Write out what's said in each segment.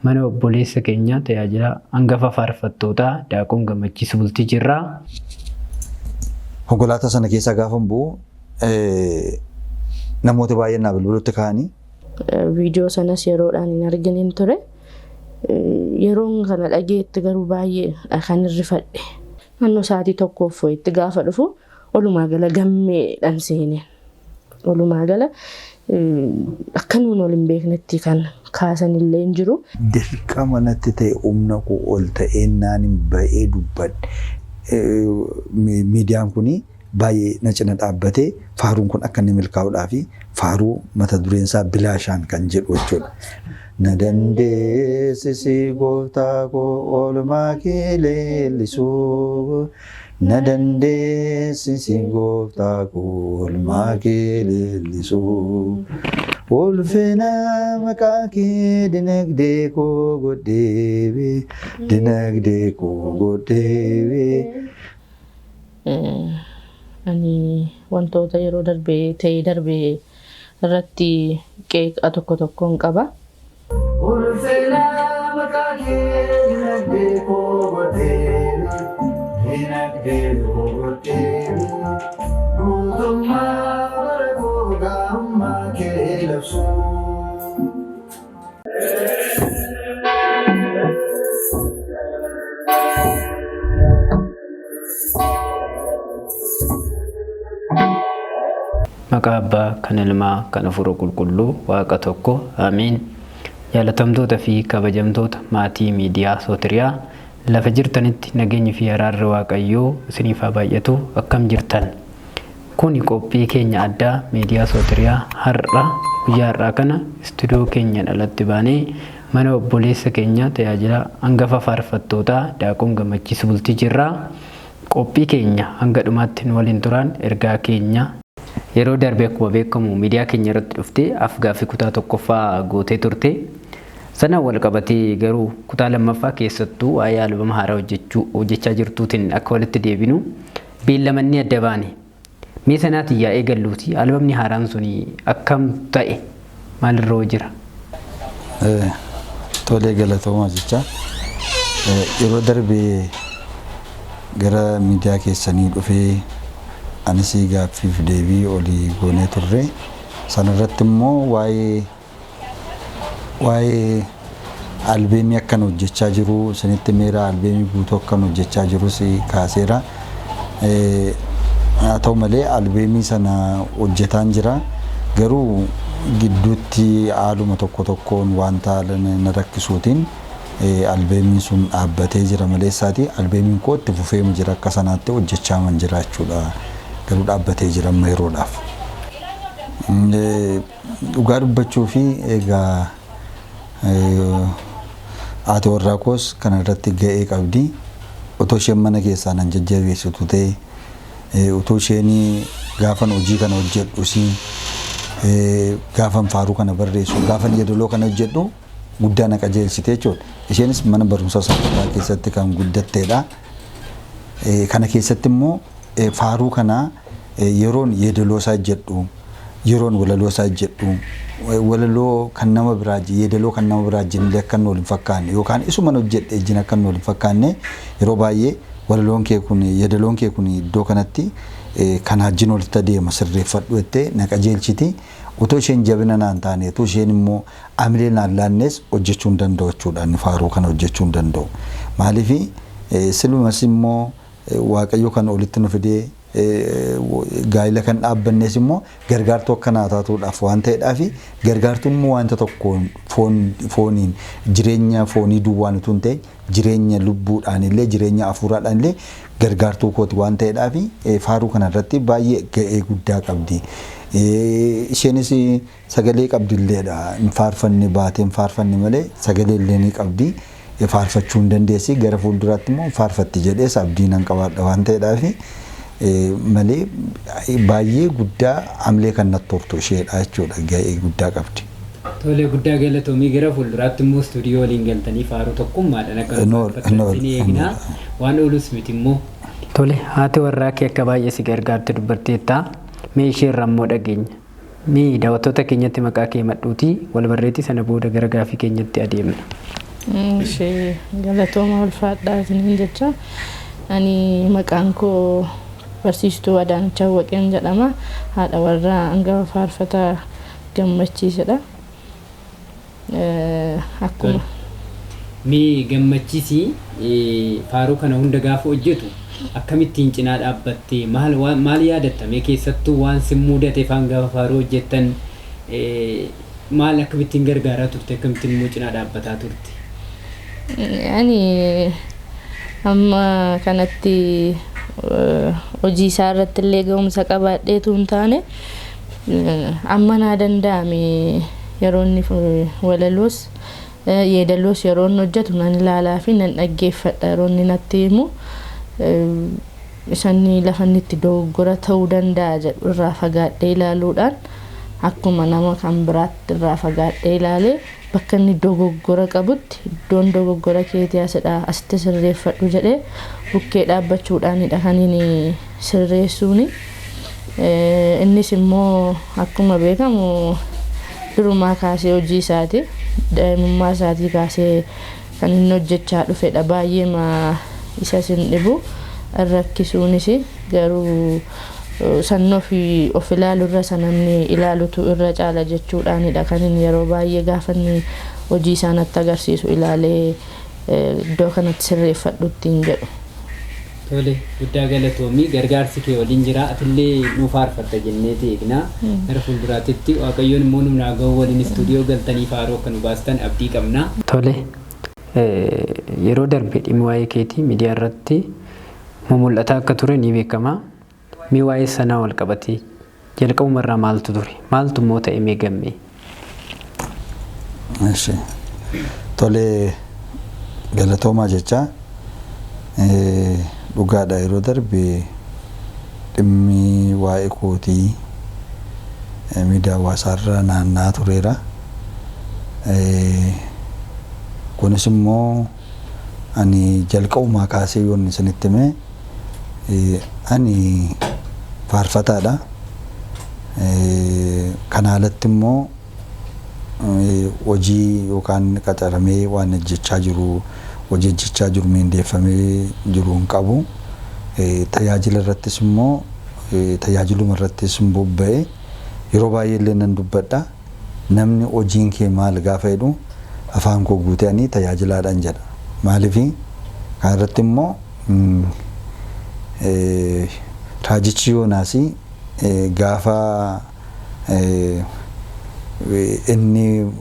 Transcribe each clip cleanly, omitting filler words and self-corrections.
mana obboleessa keenya tajaajila hangafa faarfattootaa Daaqoon Gammachiis bultii jirra. Konkolaataa sana keessa gaafan bu'u namoota baay'een na bilbilutti ka'anii. Viidiyoo sanas yeroodhaan hin arginin ture. Yeroon kana dhageetti garuu baay'ee kan irrifadhe. Naannoo sa'aatii tokkoof itti gaafa dhufu walumaa gala gammeedhaan seenee. Walumaa gala akka nuun waliin beeknetti kan kaasan illee hin jiru. Dirqama natti ta'e humna koo ol ta'ee naan hin ba'ee dubbadhe. Miidiyaan kuni baay'ee na cina dhaabbatee faaruun kun akka inni milkaa'uudhaa fi faaruu mata dureen isaa bilaashaan kan jedhu jechuudha. Na dandeessisi gooftaa koo oolmaa kee leellisuu. Na dandeessisi gooftaa koo oolmaa kee leellisuu. Ulfina maqaa kee dinagdee koo godheebi. Dinagdee koo godheebi. Ani wantoota yeroo darbee irratti qeeqa tokko tokkoon qaba. Ulfina maqaa kee dinagdee koo godheebi. Dinagdee koo godheebi. Guutummaa bara koo gaarummaa kee labsuu. Maqaa Abbaa kan Ilmaa kan Hafuura Qulqulluu Waaqa tokko Ameen. Jaalatamtoota fi kabajamtoota maatii miidiyaa Sootiriyaa lafa jirtanitti nageenyi fi araarri Waaqayyoo isiniif haa baay'atu. Akkam jirtan? Kuni qophii keenya addaa miidiyaa Sootiriyaa guyyaa har'aa kana istuudiyoo keenyaan alatti baanee mana obboleessa keenya tajaajila hangafa faarfattootaa Daaqoon Gammachiis bultii jirra. Qophii keenya hanga dhumaatti waliin turaan ergaa keenya yeroo darbe akkuma beekamu miidiyaa keenya irratti dhufte afgaaffii kutaa tokkoffaa gootee turte. Sana wal qabatee garuu kutaa lammaffaa keessattuu waa'ee albama haaraa hojjechaa jirtuutiin akka walitti deebinu beellamanni adda baane. Mee sanaatti yaa'ee galluuti albamni haaraan suni akkam ta'e maalirra jira? Tolee galatoomaa jecha yeroo darbee gara miidiyaa keessanii dhufee anis gaaffiif deebii olii goonee turre. Sanarratti immoo waa'ee albeemii akkan hojjechaa jiru isinitti meera albeemii guutuu akkan hojjechaa jirus kaaseera. Haa ta'u malee albeemii sana hojjetaan jira. Garuu gidduutti haaluma tokko tokkoon wanta na rakkisuutiin albeemiin sun dhaabbatee jira maleessaati. Albeemiin koo itti fufee jira akka sanaatti hojjechaa man jira jechuudha. Garuu dhaabbatee jira amma yeroodhaaf. Dhugaa dubbachuu fi egaa haati warraa koos kana irratti ga'ee qabdi. Otoo isheen mana keessaa nan jajjabeessitu ta'e otoo isheen gaafan hojii kana hojjedhus gaafan faaruu kana barreessu gaafan yeedaloo kana hojjedhu guddaa na qajeelchite jechuudha. Isheenis mana barumsa sadarkaa keessatti kan guddatteedha. Kana keessatti immoo faaruu kana yeroon yeedaloo isaa jedhu yeroon walaloo isaa jedhu walaloo kan nama biraa yeedaloo kan nama biraa illee akka waliin fakkaanne yookaan isuma hojjedhe ejjin akka waliin fakkaanne yeroo baay'ee walaloon kee kun yeedaloon kee kun iddoo kanatti kan hajjin walitti adeema sirreeffadhu jettee na qajeelchiti. Otoo isheen jabina naan taane otoo isheen immoo amilee naan laannes hojjechuu hin danda'u jechuudha. Faaruu kana hojjechuu hin danda'u. Maaliif silumas immoo Waaqayyo kan olitti nu fidee gaa'ila kan dhaabbannes immoo gargaartuu akka naa taatuudhaaf waan ta'eedhaaf gargaartuun immoo wanta tokkoon fooniin jireenya foonii duwwaan utuu hin ta'e jireenya lubbuudhaan illee jireenya hafuuraadhaan illee gargaartuu kooti waan ta'eedhaaf faaruu kana irratti baay'ee ga'ee guddaa qabdi. Isheenis sagalee qabdi illeedha. Hin faarfanne baatee hin faarfanne malee sagalee illee ni qabdi. Faarfachuu hin dandeessi gara fuulduraatti immoo faarfatti jedhees abdii nan qabaadha waan ta'eedhaaf malee baay'ee guddaa amlee kan natti hortu isheedha jechuudha. Ga'ee guddaa qabdi. Tolee guddaa galatoomii gara fuulduraatti immoo istuudiyoo waliin galtanii faaruu tokkummaadhaan akka faarfatanii eegnaa waan oolus miti immoo. Tole haati warraa kee akka baay'ee si gargaarte dubbatteetta. Mee ishee irraa immoo dhageenya. Mee daawwattoota keenyatti maqaa kee madhuutii wal barreetii sana booda gara gaafii keenyatti adeemna. Ishee galatooma ulfaadhaa isiniin jecha ani maqaan koo barsiistuu Adaanach Awwaqeen jedhama. Haadha warraa hangafa faarfataa Gammachiisidha. Akkuma mi Gammachiisi faaruu kana hunda gaafa hojjetu akkamittiin cinaa dhaabbattee maal yaadattame keessattuu waan sin mudate faan gaafa faaruu hojjettan maal akkamittiin gargaaraa turte akkamittiin immoo cinaa dhaabbataa turte? Ani amma kanatti hojii isaa irratti illee ga'umsa qabaadheetu hin taane amma naa danda'ame yeroo inni walaloos yeedaloos yeroo inni hojjetu nan ilaalaa fi nan dhaggeeffadha. Yeroo inni natti himu isaan lafa inni itti dogoggora ta'uu danda'a jedhu irraa fagaadhee ilaaluudhaan akkuma nama kan biraatti irraa fagaadhee ilaalee bakka inni dogoggora qabutti iddoon dogoggora keetii asidha asitti sirreeffadhu jedhee bukkee dhaabbachuudhaanidha kan inni sirreessuuni. Innis immoo akkuma beekamu durumaa kaasee hojii isaati daa'imummaa isaatii kaasee kan inni hojjechaa dhufedha. Baay'ee isa sin dhibu rakkisuunis garuu sannoo fi of ilaalurra sanamni ilaalutu irra caala jechuudhaanidha kan inni yeroo baay'ee gaafa inni hojii isaanatti agarsiisu ilaalee iddoo kanatti sirreeffadhutti hin jedhu. Tole guddaa galatoomii gargaarsi kee waliin jira atillee nu faarfatta jennee eegnaa gara fuulduraatti Waaqayyoon immoo nu naaga'u waliin istuudiyoo galtanii faaruu akka nu baastan abdii qabna. Tole yeroo darbe dhimmi waa'ee keetii miidiyaa irratti mul'ataa akka ture ni beekama. Mi waa'ee sanaa wal qabatee jalqabuma irraa maaltu ture? Maaltu immoo ta'e mee gammee? Eshi tole galatoomaa jecha dhugaadha yeroo darbe dhimmi waa'ee kootii miidiyaa hawaasaarra naanna'aa tureera. Kunis immoo ani jalqabumaa kaasee yoon isinitti hime ani faarfataadha. Kana alatti immoo hojii yookaan qacaramee waan hojjechaa jiru hojii hojjechaa jiru miindeeffamee jiru hin qabu. Tajaajila irrattis immoo tajaajiluma irrattis bobba'ee yeroo baay'ee illee nan dubbadha. Namni hojiin kee maal gaafa jedhu afaan koo guutanii tajaajilaadhaan jedha. Maaliif kan irratti immoo raajichi Yoonaas gaafa inni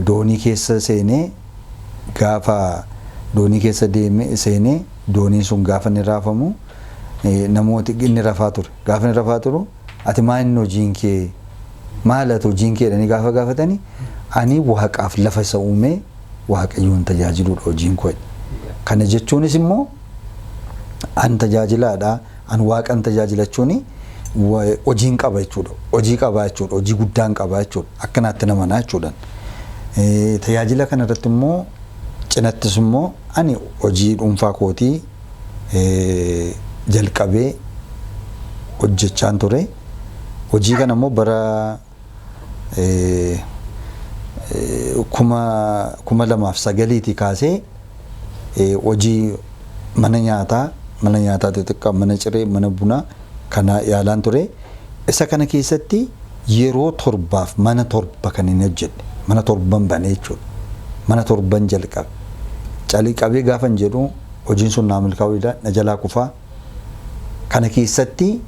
doonii keessa seenee gaafa doonii keessa deeme seenee dooniin sun gaafa inni raafamu namooti inni rafaa ture. Gaafa inni rafaa turu ati maal inni hojiin kee maal ati hojiin kee jedhanii gaafa gaafatanii ani waaqaaf lafa isa uumee Waaqayyoon tajaajiluudha hojiin koo. Kana jechuunis immoo an tajaajilaadha an waaqan tajaajilachuuni hojiin qaba jechuudha. Hojii qaba jechuudha. Hojii guddaan qaba jechuudha. Akkanaatti nama naa jechuudha. Tajaajila kana irratti immoo cinattis immoo ani hojii dhuunfaa kootii jalqabee hojjechaan ture. Hojii kana immoo bara 2009 kaasee hojii mana nyaataa xixiqqaa mana ciree mana bunaa kana yaalaan ture. Isa kana keessatti yeroo torbaaf mana torba kan inni hojjedhe. Mana torban banee jechuudha. Mana torban jalqabee gaafa hin jedhu hojiin sun naa milkaa'uudha na jalaa kufaa. Kana keessatti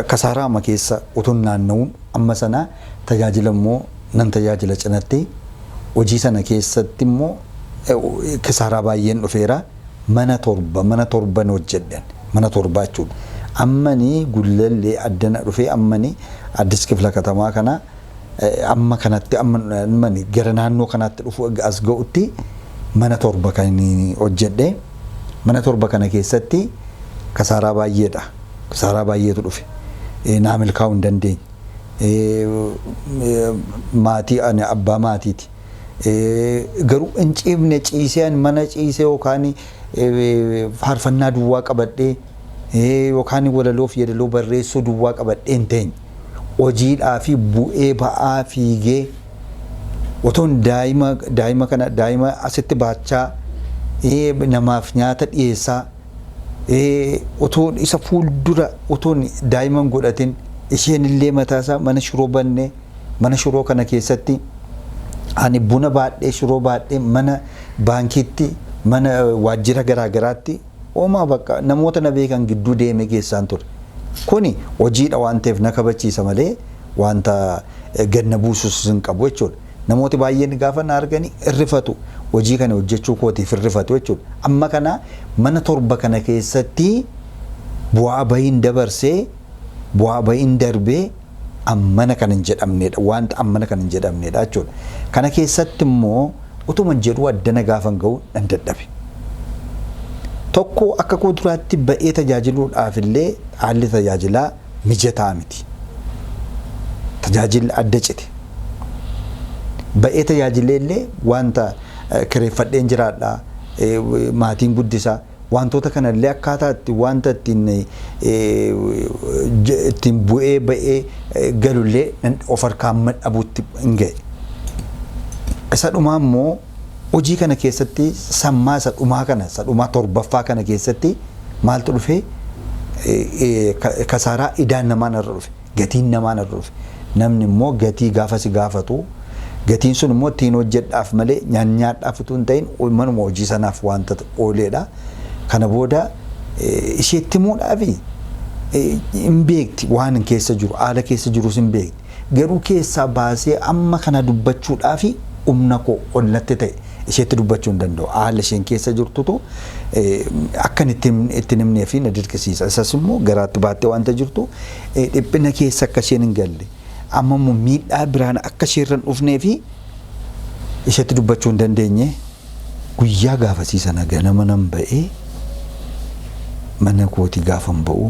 kasaaraa amma keessa utuun naanna'uun amma sana tajaajila immoo nan tajaajila cinatti hojii sana keessatti immoo kasaaraa baay'een dhufeera. Mana torban hojjedhan mana torbaa jechuudha. Ammanii gullallee addana dhufee ammanii Addis Kifla Katamaa kana amma kanatti ammanii gara naannoo kanaatti dhufu as ga'utti mana torba kan hojjedhe. Mana torba kana keessatti kasaaraa baay'eedha. Kasaaraa baay'eetu dhufe. Naa milkaa'uu hin dandeenye. Maatii ani abbaa maatiiti. Garuu hin ciifne ciisee mana ciisee yookaan faarfannaa duwwaa qabadhee yookaan walaloof yeedaloo barreessuu duwwaa qabadhee hin teenye. Hojiidhaa fi bu'ee ba'aa fiigee otoon daa'ima asitti baachaa namaaf nyaata dhiyeessaa otoon isa fuuldura otoon daa'iman godhatin isheen illee mataasaa mana shiroo banne mana shiroo kana keessatti ani buna baadhee shiroo baadhee mana baankiitti mana waajjira garaagaraatti oomaa bakka namoota na beekan gidduu deeme keessaan ture. Kuni hojiidha waan ta'eef na kabachiisa malee wanta ganna buusus hin qabu jechuudha. Namooti baay'een gaafa na argani irrifatu hojii kana hojjechuu kootiif irrifatu jechuudha. Amma kana mana torba kana keessatti bu'aa bahiin dabarsee bu'aa bahiin darbee ammana kan hin jedhamnedha wanta ammana kan hin jedhamnedha jechuudha. Kana keessatti immoo utuma jedhu addana gaafa ga'u nan dadhabe. Tokko akka kuuduraatti ba'ee tajaajiluudhaaf illee haalli tajaajilaa mijataa miti. Tajaajilli adda cite. Ba'ee tajaajilee illee wanta kireeffadheen jiraadha maatiin guddisaa wantoota kanallee akkaataa itti wanta ittiin bu'ee ba'ee galullee of harkaan madhabuutti hin ga'e. Isa dhumaa immoo hojii kana keessatti sammaa isa dhumaa kana isa dhumaa torbaffaa kana keessatti maaltu dhufe kasaaraa idaan namaan irra dhufe gatiin namaan irra dhufe namni immoo gatii gaafa si gaafatu gatiin sun immoo ittiin hojjedhaaf malee nyaanyaadhaaf utuu hin ta'in manuma hojii sanaaf wanta ooleedha. Kana booda isheetti muudhaafi hin beekti waan keessa jiru haala keessa jirus hin beekti garuu keessaa baasee amma kana dubbachuudhaafi humna koo ollatti ta'e isheetti dubbachuu hin danda'u haala isheen keessa jirtutu akkan itti himnee fi na dirqisiisa. Isas immoo garaatti baattee wanta jirtu dhiphina keessa akka isheen hin galle amma immoo miidhaa biraan akka isheerran dhufnee fi isheetti dubbachuu hin dandeenye guyyaa gaafasiisana ganama nan ba'ee mana kootii gaafan ba'u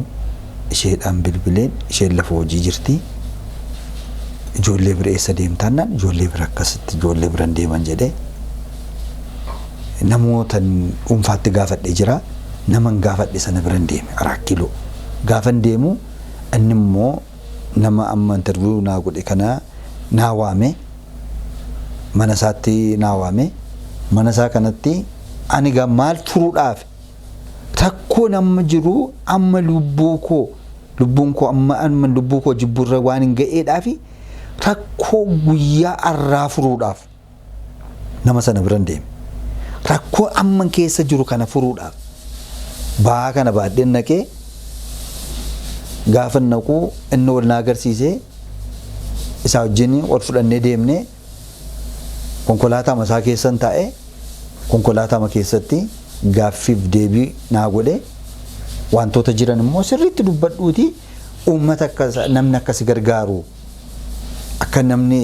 isheedhaan bilbileen isheen lafa hojii jirti ijoollee bira eessa deemtaannaan ijoollee bira akkasitti ijoollee biran deeman jedhee namoota dhuunfaatti gaafadhee jira naman gaafadhe sana biran deeme araakiloo gaafan deemu inni immoo nama amma interviyu naa godhe kana naa waame mana isaatti naa waame mana isaa kanatti ani gaa maal furuudhaaf rakkoo nama jiru amma lubbuun koo amma lubbuu koo jibburra waan hin ga'eedhaafi rakkoo guyyaa arraa furuudhaaf nama sana biran deeme. Rakkoo amma keessa jiru kana furuudhaaf ba'aa kana baadheen naqee gaafa naquu inni wal na agarsiisee isaa wajjin wal fudhannee deemnee konkolaataa masaa keessan taa'ee konkolaataa keessatti gaaffiif deebii naa godhe wantoota jiran immoo sirriitti dubbadhuuti uummata namni akkasi gargaaru akka namni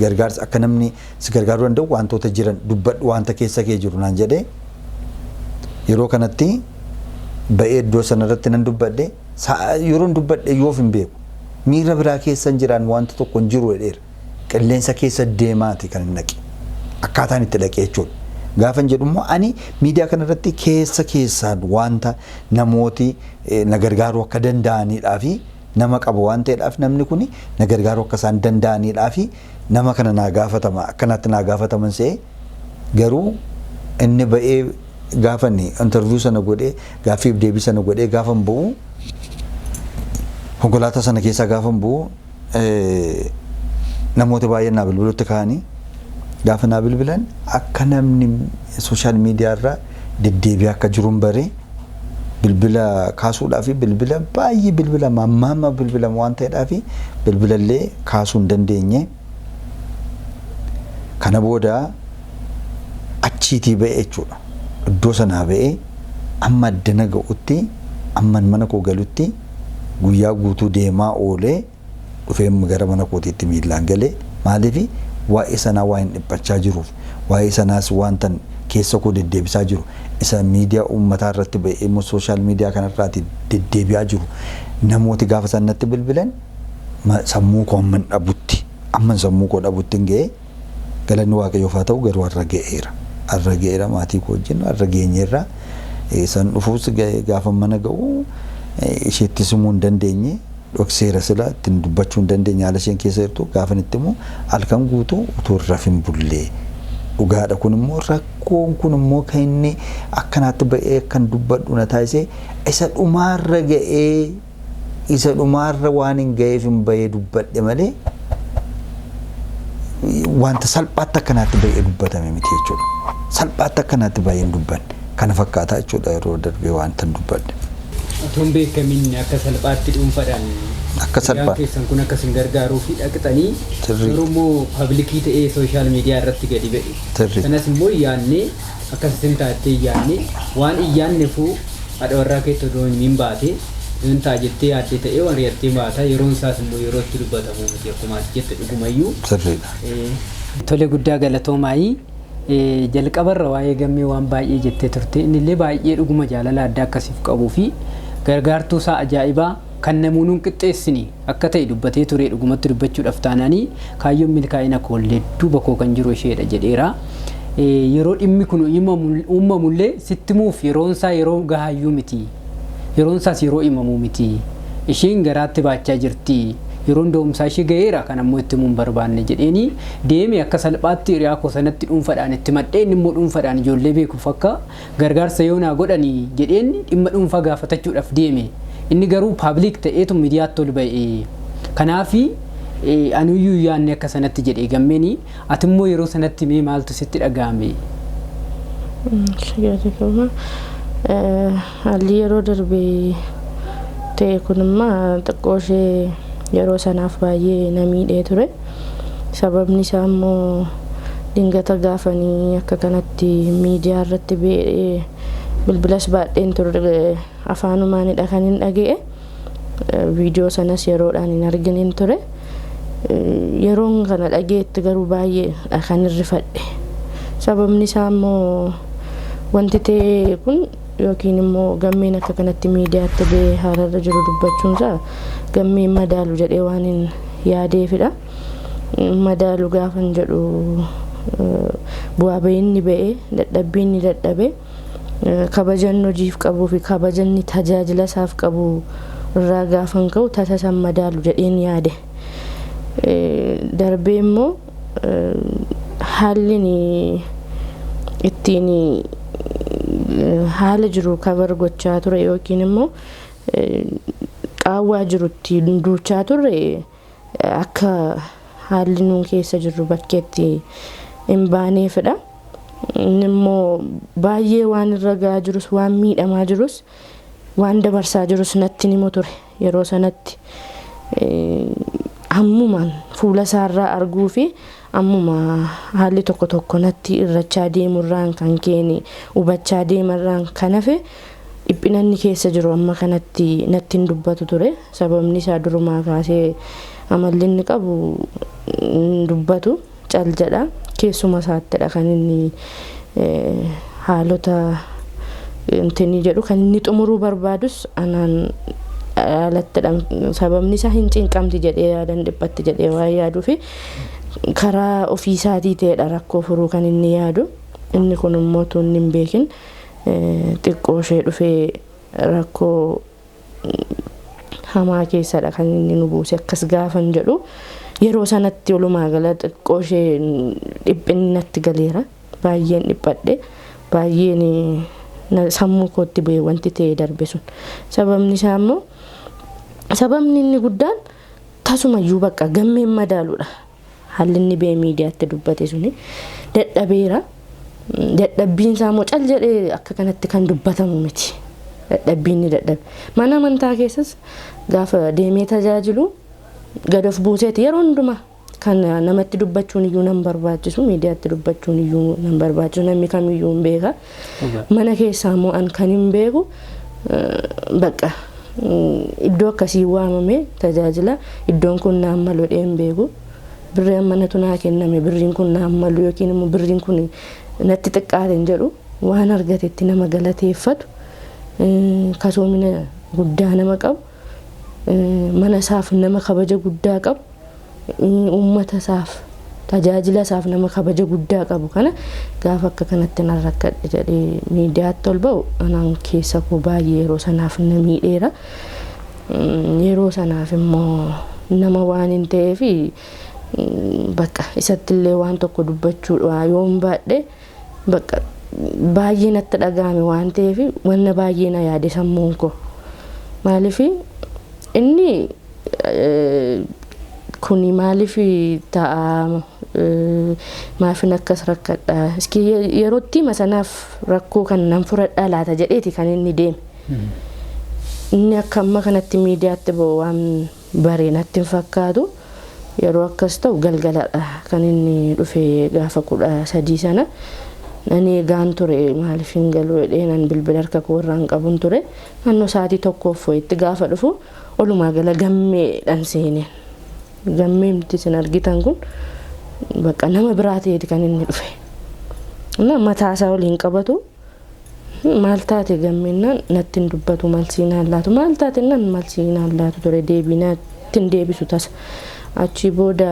gargaarsa akka namni si gargaaruu danda'u wantoota jiran dubbadhu wanta keessa kee jiru naan jedhee yeroo kanatti ba'ee iddoo sanarratti nan dubbadhe yeroon dubbadhe yoof hin beeku miira biraa keessa jiran wanta tokko hin jiru jedheera qilleensa keessa deemaati kan hin dhaqe akkaataan itti dhaqee jechuudha. Gaafan jedhummoo ani miidiyaa kanarratti keessaan wanta namooti na gargaaruu akka danda'anidhaa fi nama qaba waan ta'eedhaaf namni kun na gargaaruu akka isaan danda'anidhaa fi nama kana naa gaafatama akkanatti naa gaafataman se'ee garuu inni ba'ee gaafan interview sana godhee gaaffiif deebii sana godhee gaafan bu'u konkolaataa sana keessaa gaafan bu'u namoota baay'een naa bilbilutti ka'anii gaafa naa bilbilan akka namni sooshaal miidiyaa irraa deddeebi'aa akka jiruun baree bilbila kaasuudhaa fi bilbila baay'ee bilbila mammaama bilbila waan ta'eedhaa fi bilbilallee kaasuu hin dandeenye. Kana booda achiitii ba'e jechuudha. Iddoo sanaa ba'ee amma addana ga'utti amman mana koo galutti guyyaa guutuu deemaa oolee dhufee gara mana kootiitti miillaan galee maaliifi waa'ee sanaa waa hin dhiphachaa jiruuf waa'ee sanaas wantan keessa koo deddeebisaa jiru isa miidiyaa uummataa irratti ba'ee immoo sooshaal miidiyaa kanarraati deddeebi'aa jiru namooti gaafa sanatti bilbilan sammuu koo amman sammuu koo dhabutti hin ga'ee galanni waaqayyoof haa ta'u garuu har'a ga'eera maatii koo wajjin har'a geenyeerra san dhufuus gaafa mana ga'u isheetti simuu hin dandeenye dhokseera sila ittiin dubbachuu hin dandeenya haala isheen keessa jirtu gaafa itti immoo halkan guutuu utuu rafin bullee dhugaadha kun immoo rakkoon kun immoo kan inni akkanaatti ba'ee kan dubbadhu na taasise isa dhumaarra ga'ee isa dhumaarra waan hin ga'eef hin ba'ee dubbadhe malee wanta salphaatti akkanaatti ba'ee dubbatame miti jechuudha. Salphaatti akkanaatti ba'ee hin dubbanne kana fakkaataa jechuudha yeroo darbee wanta hin dubbadhe. Atuun beekamin akka salphaatti dhuunfaadhaan akka salphaa keessan kun akka isin gargaaruu fi dhaqxanii yeroo immoo paablikii ta'ee sooshaal miidiyaa irratti gadi ba'e. Kanas immoo yaannee akkas isin taattee yaannee waan iyyaanneefuu haadha warraa keetti odoo hin baate isin taa jettee yaaddee ta'ee waan riyattee baata yeroon isaas immoo yeroo itti dubbatamu miti akkuma ati jette dhugumayyuu. Tole guddaa galatoomaayii. Jalqabarra waa'ee gammee waan baay'ee jettee turte innillee baay'ee dhuguma jaalala addaa akkasiif qabuu fi gargaartuu isaa ajaa'ibaa kan namoonni hin qixxeessine akka ta'e dubbatee ture dhugumatti dubbachuudhaaf taananii kaayyoon milkaa'ina koollee duuba koo kan jiru isheedha jedheera. Yeroo dhimmi kun uumamullee sittimuuf yeroon isaa yeroo gahaayyuu miti. Yeroon isaas yeroo himamuu miti. Isheen garaatti baachaa jirti. Yeroon doomsaa ishee ga'eera kan ammoo itti muun barbaanne jedheeni deeme akka salphaatti hiriyaa koo sanatti dhuunfaadhaan itti maddeen immoo dhuunfaadhaan ijoollee beekuuf akka gargaarsa yoo naa godhanii jedheen dhimma dhuunfaa gaafatachuudhaaf deeme. Inni garuu paabliik ta'eetu miidiyaatti ol ba'e. Kanaafi anuyyuu yaanne akka sanatti jedhee gammeeni ati immoo yeroo sanatti mee maaltu sitti dhaga'ame? Haalli yeroo darbee ta'e kunimmoo xiqqoo ishee yeroo sanaaf baay'ee na miidhee ture. Sababni isaa immoo dingata gaafanii akka kanatti miidiyaa irratti ba'ee bilbilas baadheen ture afaanumaanidha kan hin dhaga'e. Viidiyoo sanas yeroodhaan hin arginin ture. Yeroon kana dhaga'etti garuu baay'ee kan irrifadhe. Sababni isaa immoo wanti ta'e kun yookiin immoo gammeen akka kanatti miidiyaatti ba'ee haararra jiru dubbachuun isaa gammeen madaalu jedhee waan hin yaadeefidha. Madaalu gaafan jedhu bu'aa ba'iinni ba'ee dadhabbiinni dadhabe kabajan hojiif qabuu fi kabajanni tajaajila isaaf qabu irraa gaafan ka'u tasasan madaalu jedheen yaade. Darbee immoo haalli ittiin haala jiru kabar gochaa ture yookiin immoo qaawwaa jirutti duuchaa ture akka haalli nuun keessa jirru bakkeetti hin baaneefidha. Inni immoo baay'ee waan irra gahaa jirus waan miidhamaa jirus waan dabarsaa jirus natti himu ture yeroo sanatti. Ammumaan fuula isaarraa arguu fi ammuma haalli tokko tokko natti irrachaa deemurraan kan keeni hubachaa deemarraan kan hafe dhiphina inni keessa jiru amma kanatti natti hin dubbatu ture. Sababni isaa durumaa kaasee amalli inni qabu hin dubbatu cal jedha. Keessuma isaattidha kan inni haalota inni jedhu kan inni xumuruu barbaadus anaan alattidha. Sababni isaa hin cinqamti jedhee yaadan dhiphatti jedhee waan yaaduu fi karaa ofii isaatii ta'edha rakkoo furuu kan inni yaadu. Inni kun immoo tuun hin beekin xiqqoo ishee dhufee rakkoo hamaa keessadha kan inni nu buuse akkas gaafan jedhu. Yeroo sanatti walumaa gala xiqqoo ishee dhiphinni natti galeera. Baay'een dhiphadhe. Baay'een sammuu kootti bu'ee wanti ta'ee darbe sun. Sababni isaa immoo sababni inni guddaan tasumayyuu bakka gammeen madaaluudha. Haalli inni ba'ee miidiyaatti dubbate suni dadhabeera. Dadhabbiin isaa immoo cal jedhee akka kanatti kan dubbatamu miti. Dadhabbiin ni dadhabe. Mana amantaa keessas gaafa deemee tajaajilu gad of buuseeti yeroo hundumaa kan namatti dubbachuun iyyuu nan barbaachisu miidiyaatti dubbachuun iyyuu nan barbaachisu namni kamiyyuu hin beeka. Mana keessaa immoo an kan hin beeku bakka iddoo akkasii waamame tajaajila iddoon kun naan malu dhee hin beeku. Birrii ammanatu naa kenname birriin kun naan malu yookiin immoo birriin kun natti xiqqaate hin jedhu waan argatetti nama galateeffatu kasoomina guddaa nama qabu. Mana isaaf nama kabaja guddaa qabu. Uummata isaaf tajaajila isaaf nama kabaja guddaa qabu kana gaafa akka kanatti nan rakkadhe jedhee miidiyaatti ol ba'u anaan keessa koo baay'ee yeroo sanaaf na miidheera. yeroo sanaaf immoo nama waan hin ta'eef bakka isatti illee waan tokko dubbachuudha yoon baadhe bakka baay'ee natti dhagahame waan ta'eef wanna baay'ee na yaade sammuun koo maaliif inni kuni maaliif ta'a maafin akkas rakkadha iski yerootti masanaaf rakkoo kan nan furadhaa laata jedheeti kan inni deeme inni akka amma kanatti miidiyaatti waan baree natti hin fakkaatu yeroo akkas ta'u galgaladha kan inni dhufe gaafa 13 sana nani eegaan ture maaliif hin galu jedheenan bilbila harka koo irraan qabun ture naannoo sa'aatii tokkoof itti gaafa dhufu olumaa gala gammeedhaan seeneen gammeemti sin argitan kun bakka nama biraa ta'eeti kan inni dhufe na mataasaa waliin qabatu maal taate gammeenaan natti hin dubbatu malsiinaan laatu maal taate nan malsiinaan laatu ture deebinaatti hin deebisu tasa achi booda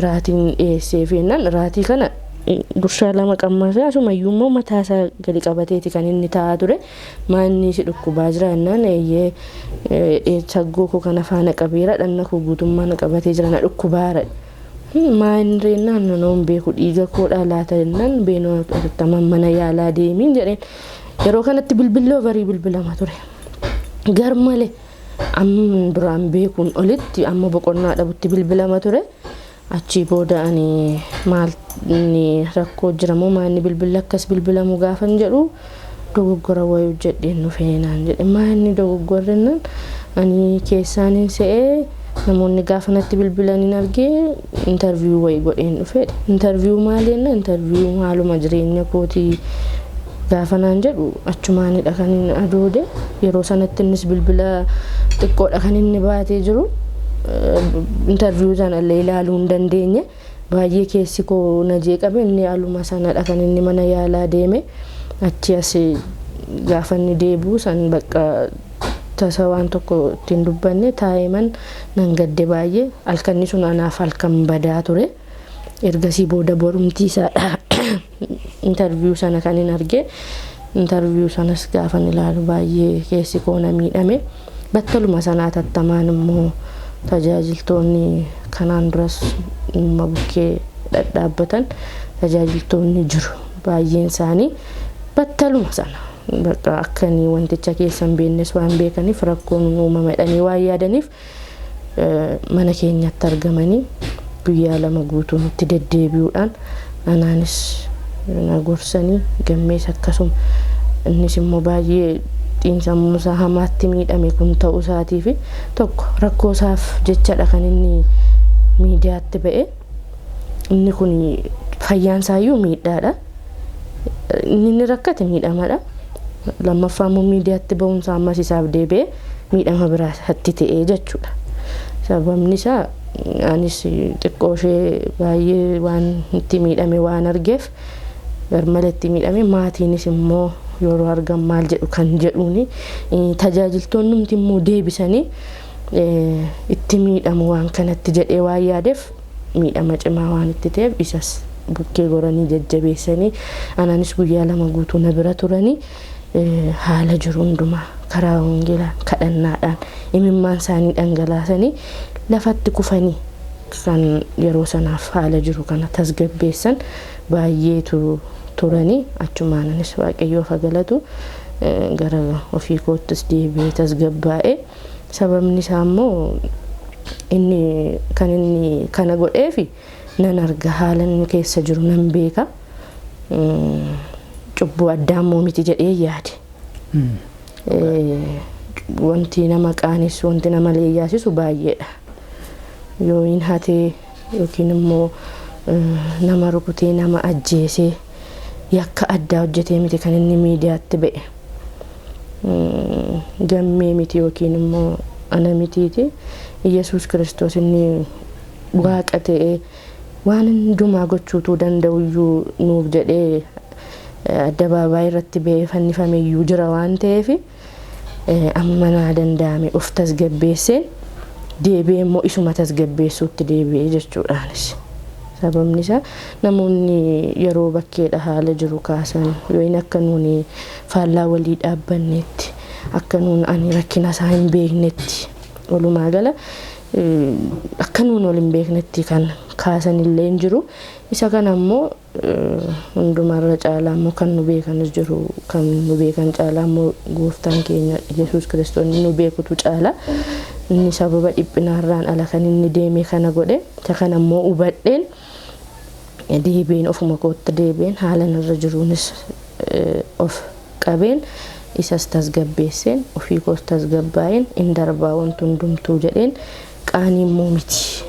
raatiin dhiyeessee feennan raatii kana gurshaa lama qammase asumayyuu immoo mataasaa gadi qabateeti kan inni taa'aa ture maanni si dhukkubaa jira jennaan eeyyee saggoo koo kana faana qabeera dhanna koo guutummaan qabatee jira na dhukkubaara maan reennaan noon beeku dhiiga koodhaa laata jennaan beenoo tattaman mana yaalaa deemiin jedheen yeroo kanatti bilbilloo barii bilbilama ture garmalee amma duraan beekuun olitti amma boqonnaa dhabutti bilbilama ture achi booda ani maal ni rakkoo jiramoo maanni bilbila akkas bilbilamu gaafan jedhu dogoggora wayuu jedheen dhufeenaan jedhe maanni dogoggorrennan ani keessaaniin se'ee namoonni gaafanatti bilbilaniin argee interview wayii godheen dhufe interview maaleenna interview maaluma jireenya kootii gaafanaan jedhu achumaanidha kan inni adoode yeroo sanatti innis bilbila xiqqoodha kan inni baatee jiru interview sana illee ilaaluu hin dandeenye baay'ee keessi koo najee qabe inni aluma sanadha kan inni mana yaalaa deeme achi as gaafa inni deebi'u san bakka tasa waan tokko ittiin dubbanne taa'iman nan gadde baay'ee halkanni sun anaaf halkan badaa ture ergasii booda borumtii isaadha interview sana kan hin arge interview sanas gaafa ilaalu baay'ee keessi koo na miidhame battaluma sanaa tattamaan immoo tajaajiltoonni kanaan duras bukkee dhadhaabbatan tajaajiltoonni jiru baay'een isaanii battaluma sana bakka akkanii wanticha keessan beeknes waan beekaniif rakkoon uumamedhanii waan yaadaniif mana keenyatti argamanii guyyaa 2 guutuu nutti deddeebi'uudhaan anaanis na gorsanii gammees akkasuma innis immoo baay'ee xiinsammuusaa hamaatti miidhame kun ta'uu isaatii fi tokko rakkoo isaaf jechadha kan inni miidiyaatti ba'e inni kun fayyaan isaayyuu miidhaadha inni rakkate miidhamadha lammaffaa immoo miidiyaatti ba'uun isaa ammas isaaf deebi'ee miidhama biraa hatti ta'ee jechuudha sababni isaa anis xiqqoo ishee baay'ee waan itti miidhame waan argeef garmaletti miidhame maatiinis immoo yeroo argan maal jedhu kan jedhuuni tajaajiltoonni numti immoo deebisanii itti miidhamu waan kanatti jedhee waan yaadeef miidhama cimaa waan itti ta'eef isas bukkee goranii jajjabeessanii anaanis guyyaa 2 guutuu na bira turanii haala jiru hundumaa karaa hongeelaan kadhannaadhaan imimmaan isaanii dhangalaasanii lafatti kufanii kan yeroo sanaaf haala jiru kana tasgabbeessan baay'eetu turanii achumaanis waaqayyoof galatu gara ofii koottis deebi'ee tasgabbaa'ee sababni isaa immoo inni kana godheefi nan arga haala inni keessa jiru nan beeka cubbuu addaa immoo miti jedhee yaade wanti nama qaanessu wanti nama leeyyaasisu baay'eedha yoo hin hatee yookiin immoo nama rukutee nama ajjeesee yakka addaa hojjetee miti kan inni miidiyaatti ba'e gammee miti yookiin immoo ana mitiiti Yesuus Kiristoos inni waaqa ta'ee waan hundumaa gochuutuu danda'uyyuu nuuf jedhee addabaabaayii irratti ba'ee fannifameyyuu jira waan ta'eef amma naa danda'ame of tasgabbeessee deebi'ee immoo isuma tasgabbeessuutti deebi'ee jechuudhaanis sababni isaa namoonni yeroo bakkeedha haala jiru kaasan yoo hin akka nuuni faallaa walii dhaabbanneetti akka nuun ani rakkina isaa hin beeknetti walumaa gala akka nuun wal hin beeknetti kan kaasan illee hin jiru. Isa kana immoo hundumarra caalaa immoo kan nu beekanis jiru kan nu beekan caalaa immoo gooftaan keenya Yesuus Kiristoos nu beekutu caala. Inni sababa dhiphinarraan ala kan inni deeme kana godhe. Isa kana immoo hubadheen deebiin ofuma kootti deebiin haala narra jiruunis of qabeen isas tasgabbeesseen ofii koos tasgabbaa'een in darbaa wanti hundumtuu jedheen qaanii immoo miti.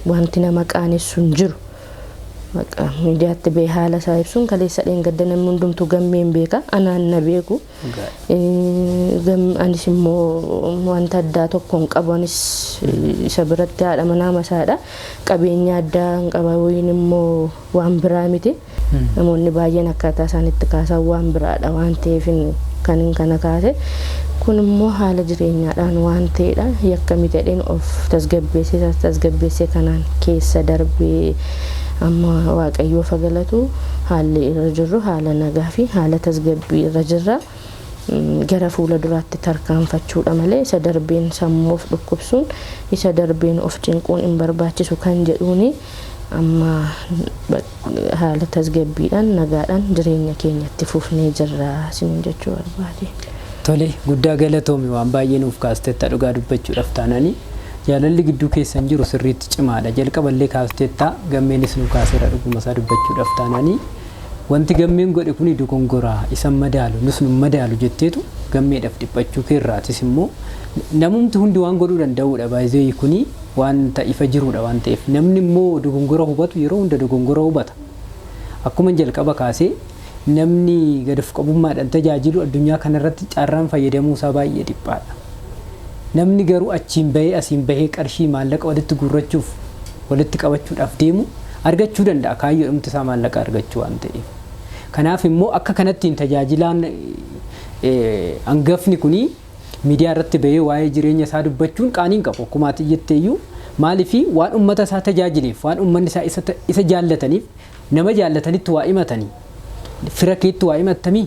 Wanti nama qaanessu hin jiru. Miidiyaatti bee haala isaa ibsuun kaleessa dheengadda namni hundumtuu gammeen beeka anaan na beeku. Anis immoo wanta addaa tokko hin qabanis isa biratti haadha manaa masaadha. Qabeenya addaa hin qaba wayin immoo waan biraa miti. Namoonni baay'een akkaataa isaanitti kaasan waan biraadha waan ta'eef kan kana kaase. Kun immoo haala jireenyaadhaan waan ta'edha. Yakkamii ta'een of tasgabbeessee kanaan keessa darbee amma Waaqayyoo fagalatu haalli irra jirru haala nagaa fi haala tasgabbii irra jirra. Gara fuula duraatti tarkaanfachuudha malee isa darbeen sammuuf dhukkubsuun isa darbeen of cinquun hin barbaachisu kan jedhuuni amma haala tasgabbiidhaan nagaadhaan jireenya keenyatti fufnee jirra isin jechuu barbaade. Tole guddaa galatoomi waan baay'ee nuuf kaastetta dhugaa dubbachuudhaaf taananii jaalalli gidduu keessan jiru sirriitti cimaadha. Jalqaballee kaastetta gammeenis nu kaaseera dhuguma isaa dubbachuudhaaf taananii wanti gammeen godhe kuni dogongoraa isan madaalu nus nu madaalu jetteetu gammeedhaaf dhiphachuu keerraatis immoo namumti hundi waan godhuu danda'uudha. Baay'ee kuni wanta ifa jiruudha waan ta'eef namni immoo dogongora hubatu yeroo hunda dogongora hubata. Akkuma jalqaba kaasee namni gadaf qabummaadhaan tajaajilu addunyaa kanarratti carraan fayyadamuu isaa baay'ee dhiphaadha. Namni garuu achiin bahee asiin bahee qarshii maallaqa walitti guurrachuuf walitti qabachuudhaaf deemu argachuu danda'a kaayyoo dhumti isaa maallaqa argachuu waan ta'eef. Kanaaf immoo akka kanattiin tajaajilaan hangafni kuni miidiyaa irratti bahee waa'ee jireenya isaa dubbachuun qaaniin qabu akkuma ati jetteeyyuu maaliifi waan uummata isaa tajaajileef waan uummanni isaa isa jaallataniif nama jaallatanitti waa himatanii fira keetti waa himattamii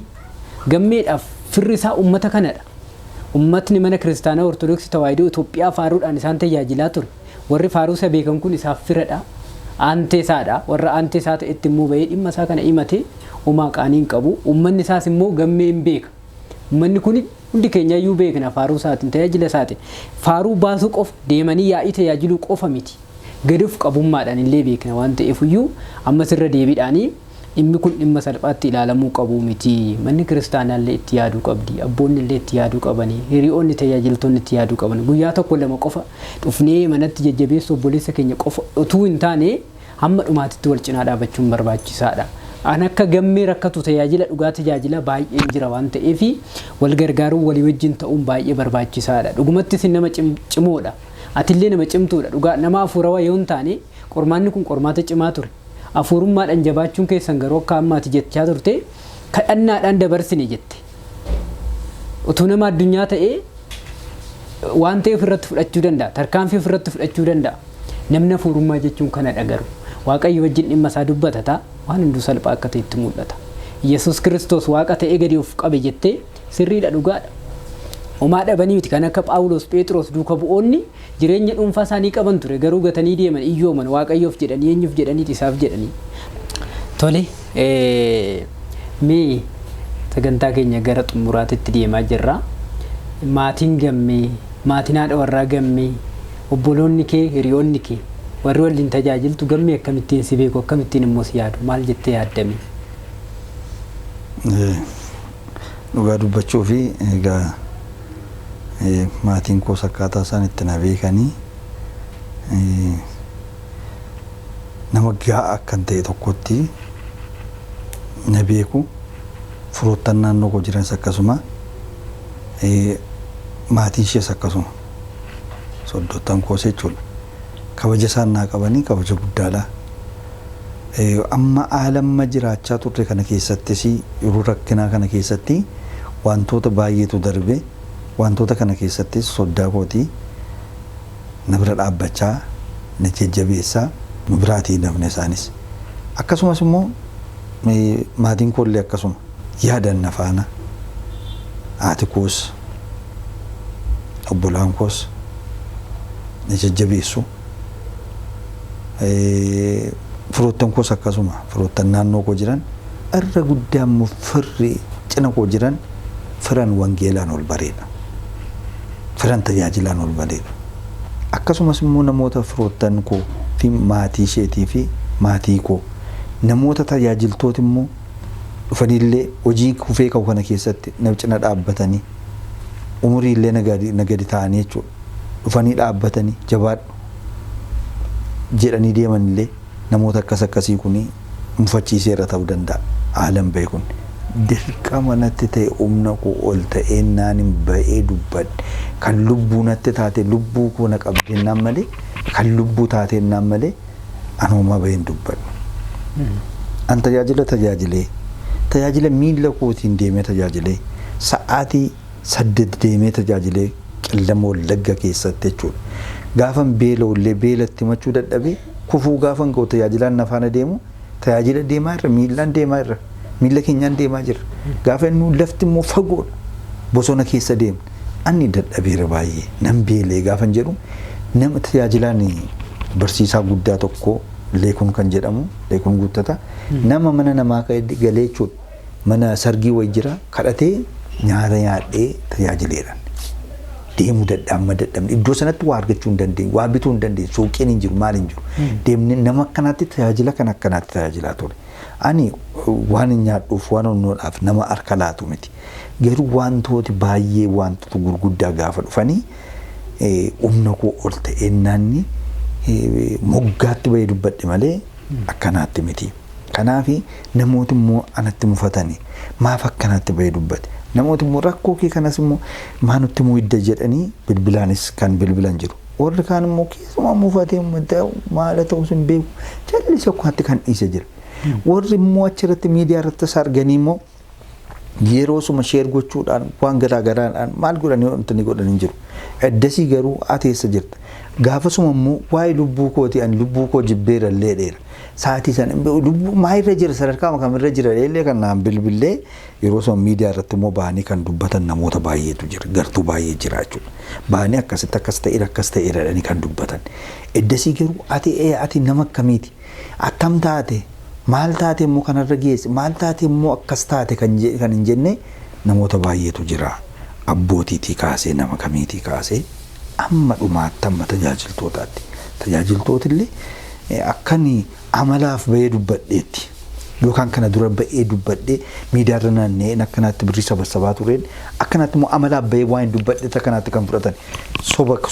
gammeedhaaf firri isaa uummata kanadha. Uummatni mana kiristaanaa ortodoksii tawaahidoo Itoophiyaa faaruudhaan isaan tajaajilaa ture. Warri faaruu isa beekan kun isaaf firadha. Aantee isaadha. Warra aantee isaa ta'etti immoo bahee dhimma isaa kana himatee uumaa qaaniin qabu. Uummanni isaas immoo gammee hin beeka. Uummanni kun hundi keenya iyyuu beekna faaruu isaatiin tajaajila isaatiin. Faaruu baasuu qofa deemanii yaa'ii tajaajiluu qofa miti. Gadaf qabummaadhaan illee beekna waan ta'eef iyyuu ammas irra deebiidhaanii dhimmi kun dhimma salphaatti ilaalamuu qabu miti. Manni kiristaanaallee itti yaaduu qabdi. Abboonni illee itti yaaduu qabanii. Hiriyoonni tajaajiltoonni itti yaaduu qaban. Guyyaa tokko lama qofa dhufnee manatti jajjabeessu obboleessa keenya qofa utuu hin taane hamma dhumaatitti wal cinaa dhaabachuun barbaachisaadha. An akka gammee rakkatu tajaajila dhugaa tajaajila baay'een jira waan ta'eef wal gargaaruu walii wajjin ta'uun baay'ee barbaachisaadha. Dhugumattis nama cimoodha. Atillee nama cimtuudha. Dhugaa nama afuurawaa yoo hin taane qormaanni kun qormaata cimaa ture. Afuurummaadhaan jabaachuun keessan garuu akka ammaati jechaa turte kadhannaadhaan dabarsine jette. Utuu nama addunyaa ta'ee waan ta'eef irratti fudhachuu danda'a. Tarkaanfii irratti fudhachuu danda'a. Namni afuurummaa jechuun kanadha garuu. Waaqayyo wajjin dhimma isaa dubbata waan hunduu salphaa akka ta'etti mul'ata. Yesuus Kiristoos waaqa ta'ee gadi of qabe jettee sirriidha dhugaadha. Homaa dhabanii miti kan akka Phaawulos Phexros duuka bu'oonni jireenya dhuunfaa isaanii qaban ture garuu gatanii deeman iyyooman waaqayyoof jedhanii eenyuuf jedhanii isaaf jedhanii. Tole mee sagantaa keenya gara xumuraatitti deemaa jirra. Maatiin gammee, maatiin haadha warraa gammee, obboloonni kee, hiriyoonni kee warri waliin tajaajiltu gammee akkamittiin si beeku akkamittiin immoo si yaadu maal jettee yaaddami? Dhugaa dubbachuu fi egaa maatiin koos akkaataa isaan itti na beekanii nama gahaa akkan ta'e tokkotti na beeku. Firoottan naannoo koo jiranis akkasuma maatii ishees akkasuma soddottan koos jechuudha. Kabaja isaan naa qabanii kabaja guddaadha. Amma haalamma jiraachaa turre kana keessattis yeroo rakkinaa kana keessatti wantoota baay'eetu darbe. Wantoota kana keessattis soddaa kootii na bira dhaabbachaa na jajjabeessaa nu biraatii dafne isaanis. Akkasumas immoo maatiin koollee akkasuma yaadan na faana haati koos obbolaan koos na jajjabeessu. Firoottan koos akkasuma firoottan naannoo koo jiran irra guddaa immoo firri cina koo jiran firan wangeelaan ol bareedha. Firan tajaajilaan ol bareedha. Akkasumas immoo namoota firoottan koo fi maatii isheetii fi maatii koo namoota tajaajiltoota immoo dhufanillee hojii kufee qabu kana keessatti nama cina dhaabbatanii umurii illee nagadi ta'anii jechuudha. Dhufanii dhaabbatanii jabaadhu jedhanii deeman illee namoota akkasii kuni mufachiiseera ta'uu danda'a. Haalan beekun dirqama natti ta'e humna koo ol ta'ee naanin ba'ee dubbadhe kan lubbuu natti taate lubbuu koo na qabdennaan malee kan lubbuu taatennaan malee anuma ba'een dubbadhu. An tajaajila miila kootiin deemee tajaajilee sa'aatii 8 deemee tajaajilee qillama Wallagga keessatti jechuudha. Gaafan beela'ullee beelatti machuu dadhabee kufuu gaafan ga'u tajaajilaan nafaana deemu tajaajila deemaa irra miilaan deemaa irra miila keenyaan deemaa jirra. Gaafa inni lafti immoo fagoodha bosona keessa deemna. Ani dadhabeera baay'ee nan beelee gaafan jedhu nama tajaajilaan barsiisaa guddaa tokko Leekun kan jedhamu Leekun Guuttataa nama mana namaa galee jechuudha. Mana sargii wayii jira kadhatee nyaata nyaadhee tajaajileera. Deemuu dadhabne iddoo sanatti waa argachuu hin dandeenye waa bituu hin dandeenye suuqiin hin jiru maal hin jiru deemnee nama akkanaatti tajaajila kan akkanaatti tajaajilaa ture. Ani waan hin nyaadhuuf waan onnoodhaaf nama harka laatu miti garuu wantooti baay'ee wantoota gurguddaa gaafa dhufanii humna koo ol ta'ee naanni moggaatti bahee dubbadhe malee akkanaatti miti. Kanaaf namooti immoo anatti mufatanii maaf akkanaatti bahee dubbate. Namooti immoo rakkoo kee kanas immoo maanutti immoo hidda jedhanii bilbilaanis kan bilbilan jiru. Warri kaan immoo keessumaa mufatee maala ta'us hin beeku jallisii akkatti kan dhiise jira. Warri immoo achirratti miidiyaa irratti arganii immoo yeroo suma sheer gochuudhaan waan garaagaraadhaan maal godhanii wantoonni godhanii jiru. Eddasii garuu ateessa jirta. Gaafasuma immoo waa'ee lubbuu kooti ani lubbuu koo jibbeera illee dheera. Sa'aatii sana lubbuu maalirra jira sadarkaa kamirra jira illee kan naan bilbilee yeroo sana miidiyaa irratti immoo bahanii kan dubbatan namoota baay'eetu jira gartuu baay'ee jira jechuudha. Bahanii akkasitti akkas ta'eera jedhanii kan dubbatan. Eddasii garuu ati nama akkamiiti? Attam taate? Maal taate immoo kanarra geesse? Maal taate immoo akkas taate kan hin jenne namoota baay'eetu jira. Abbootiitii kaasee nama kamiitii kaasee amma dhumaatti amma tajaajiltootaatti. Tajaajiltootillee akkani amalaaf bahee dubbadheetti yookaan kana dura bahee dubbadhee miidiyaarra naanna'een akkanaatti birrii sabasabaa tureen akkanaatti immoo amalaaf bahee waan dubbadhe akkanaatti kan fudhatan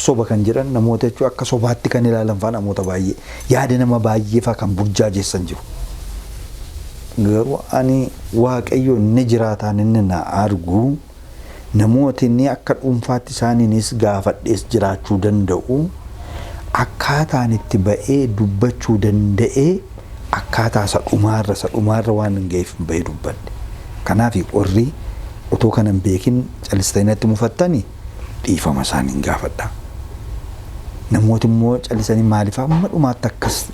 soba kan jedhan namoota jechuun akka sobaatti kan ilaalan fa'aa namoota baay'ee yaada nama baay'ee fa'aa kan burjaajessan jiru. Garuu ani waaqayyo inni jiraataan inni na argu namooti inni akka dhuunfaatti isaaniinis gaafadhees jiraachuu danda'u. Akkaataan itti ba'ee dubbachuu danda'ee akkaataa sadhumaarra waan hin ga'eef bahee dubbadhe. Kanaaf warri otoo kana hin beekin calistanii natti mufattanii dhiifama isaanii gaafadha. Namooti immoo calisanii maaliif amma dhumaatti akkas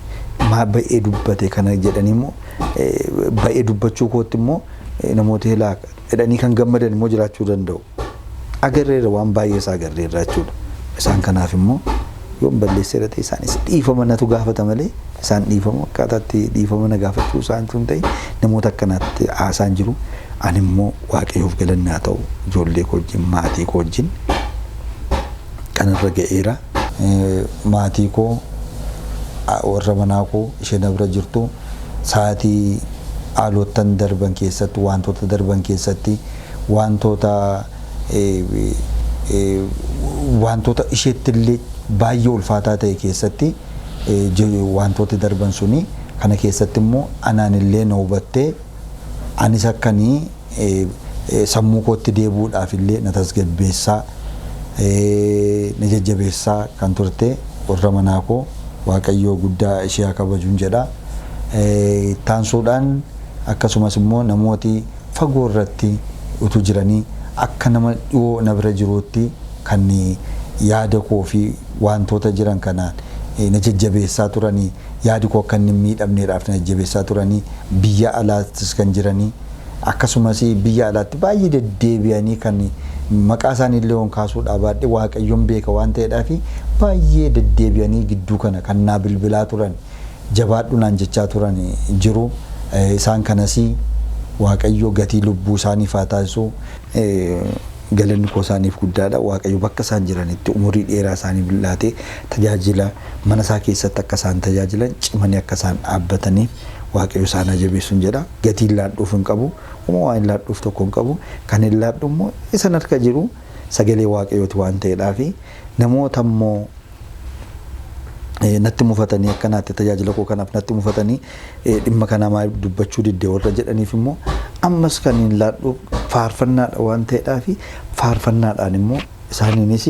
ba'ee dubbate kana jedhanii immoo ba'ee dubbachuu kootti immoo namoota jedhanii kan gammadan immoo jiraachuu danda'u. Agarreera waan baay'ee isaa agarreera jechuudha. Isaan kanaaf immoo yoon balleesseera ta'e isaanis dhiifama natu gaafata malee isaan dhiifama akkaataatti dhiifama na gaafachuu isaan tun ta'e namoota akkanaatti haasaan jiru. Ani immoo waaqayyoof galanni haa ta'u ijoollee koo wajjin maatii koo wajjin kanarra ga'eera. Maatii koo warra manaa koo ishee na bira jirtu sa'aatii haalottan darban keessatti wantoota darban keessatti wantoota isheettillee baay'ee ulfaataa ta'e keessatti wantoota darban suni kana keessatti immoo anaanillee na hubattee anis akkanii sammuu kootti deebuudhaaf illee na tasgabbeessaa na jajjabeessaa kan turte warra manaa koo waaqayyoo guddaa ishee haa kabajuun jedha. Taansuudhaan akkasumas immoo namooti fagoo irratti utuu jiranii akka nama dhiyoo na bira jiruutti kan yaada koo fi wantoota jiran kanaan na jajjabeessaa turanii yaadi koo akka inni miidhamneedhaaf na jajjabeessaa turanii biyya alaattis kan jiranii akkasumas biyya alaatti baay'ee deddeebi'anii kan maqaa isaanii illee on kaasuu dhaabaadhe waaqayyoon beeka waan ta'eedhaaf baay'ee deddeebi'anii gidduu kana kan naa bilbilaa turan jabaadhu naan jechaa turan jiru. Isaan kanas waaqayyo gatii lubbuu isaaniif haa taasisu. Galanni koo isaaniif guddaadha. Waaqayyo bakka isaan jiranitti umurii dheeraa isaanii billaatee tajaajila mana isaa keessatti akka isaan tajaajilan cimanii akka isaan dhaabbataniif waaqayyo isaan jabeessuun jedha. Gatiin laadhuuf hin qabu. Waan laadhuuf tokko hin qabu. Kan hin laadhu immoo isan harka jiru sagalee waaqayyooti waan ta'eedhaaf namoota immoo natti mufatanii akkanaatti tajaajila koo kanaaf natti mufatanii dhimma kana maal dubbachuu diddee warra jedhaniif immoo ammas kan hin laadhu faarfannaadha waan ta'eedhaaf faarfannaadhaan immoo isaaniinis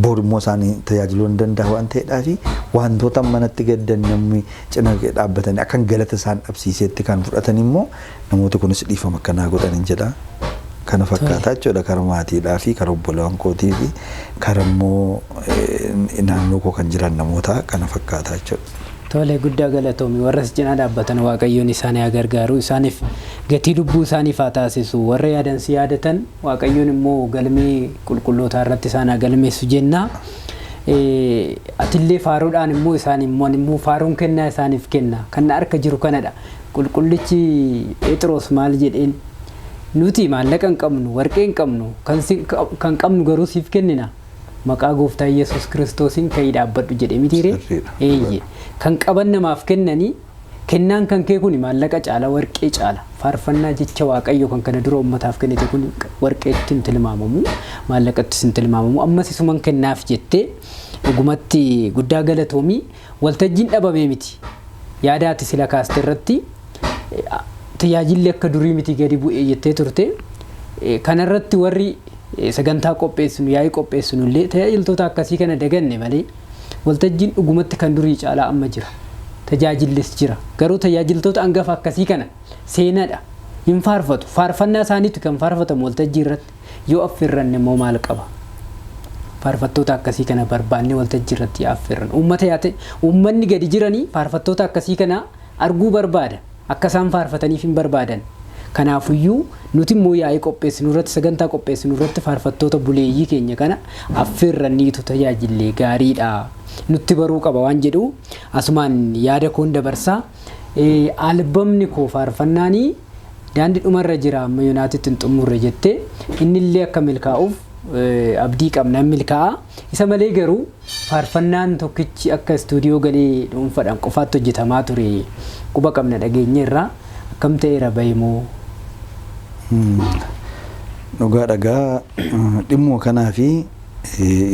bor immoo isaanii tajaajiluu hin danda'a waan ta'eedhaaf wantoota manatti gaddan namni cina dhaabbatanii akka galata isaan dhabsiisetti kan fudhatan immoo namoota kunis dhiifama akkanaa godhan jedha. Kana fakkaataa jechuudha karaa maatiidhaa fi karaa obboleewwan kootii fi karaa immoo naannoo koo kan jiran namoota kana fakkaataa jechuudha. Tole guddaa galatoomii warras cinaa dhaabbatan waaqayyoon isaan haa gargaaru isaaniif gatii lubbuu isaaniif haa taasisu warra yaadan si yaadatan waaqayyoon immoo galmee qulqullootaa irratti isaan haa galmeessu jenna. Atillee faaruudhaan immoo isaan immoo faaruun kennaa isaaniif kenna kan harka jiru kanadha. Qulqullichi Phexros maal jedheen nuti maallaqa hin qabnu warqee hin qabnu kan qabnu garuu siif kennina maqaa gooftaa Yesuus Kiristoosiin ka'ii dhaabbadhu jedhe mitiire kan qaban namaaf kennanii kennaan kan kee kun maallaqa caala warqee caala faarfannaa jecha waaqayyo kan kana dura ummataaf kennite kun warqeetti hin tilmaamamu maallaqatti hin tilmaamamu ammas isuman kennaaf jettee dhugumatti guddaa galatoomii waltajjiin dhabamee miti yaadaati sila kaaste irratti tajaajilli akka durii miti gadi bu'ee jettee turte kanarratti warri sagantaa qopheessinu yaa'ii qopheessinu illee tajaajiltoota akkasii kana daganne malee waltajjiin dhugumatti kan durii caalaa amma jira tajaajillis jira garuu tajaajiltoota hangafa akkasii kana seenaadha hin faarfatu faarfannaa isaaniitu kan faarfatamu waltajjii irratti yoo affirranne immoo maal qaba faarfattoota akkasii kana barbaanne waltajjii irratti affirran uummata yaate uummanni gadi jiranii faarfattoota akkasii kana arguu barbaada akka isaan faarfataniif hin barbaadan kanaafuyyuu nuti immoo yaa'ii qopheessinu irratti sagantaa qopheessinu irratti faarfattoota buleeyyii keenya kana affirranniitu tajaajillee gaariidha nutti baruu qaba waan jedhu asumaan yaada koon dabarsaa albamni koo faarfannaanii daandii dhumarra jira amma yoonaatitti hin xumurre jette innillee akka milkaa'uuf abdii qabna milkaa'a isa malee garuu faarfannaan tokkichi akka istuudiyoo galee dhuunfaadhaan qofaatti hojjetamaa ture quba qabna dhageenya irraa akkam ta'eera bahimoo dhugaa dhagaa dhimmoo kanaa fi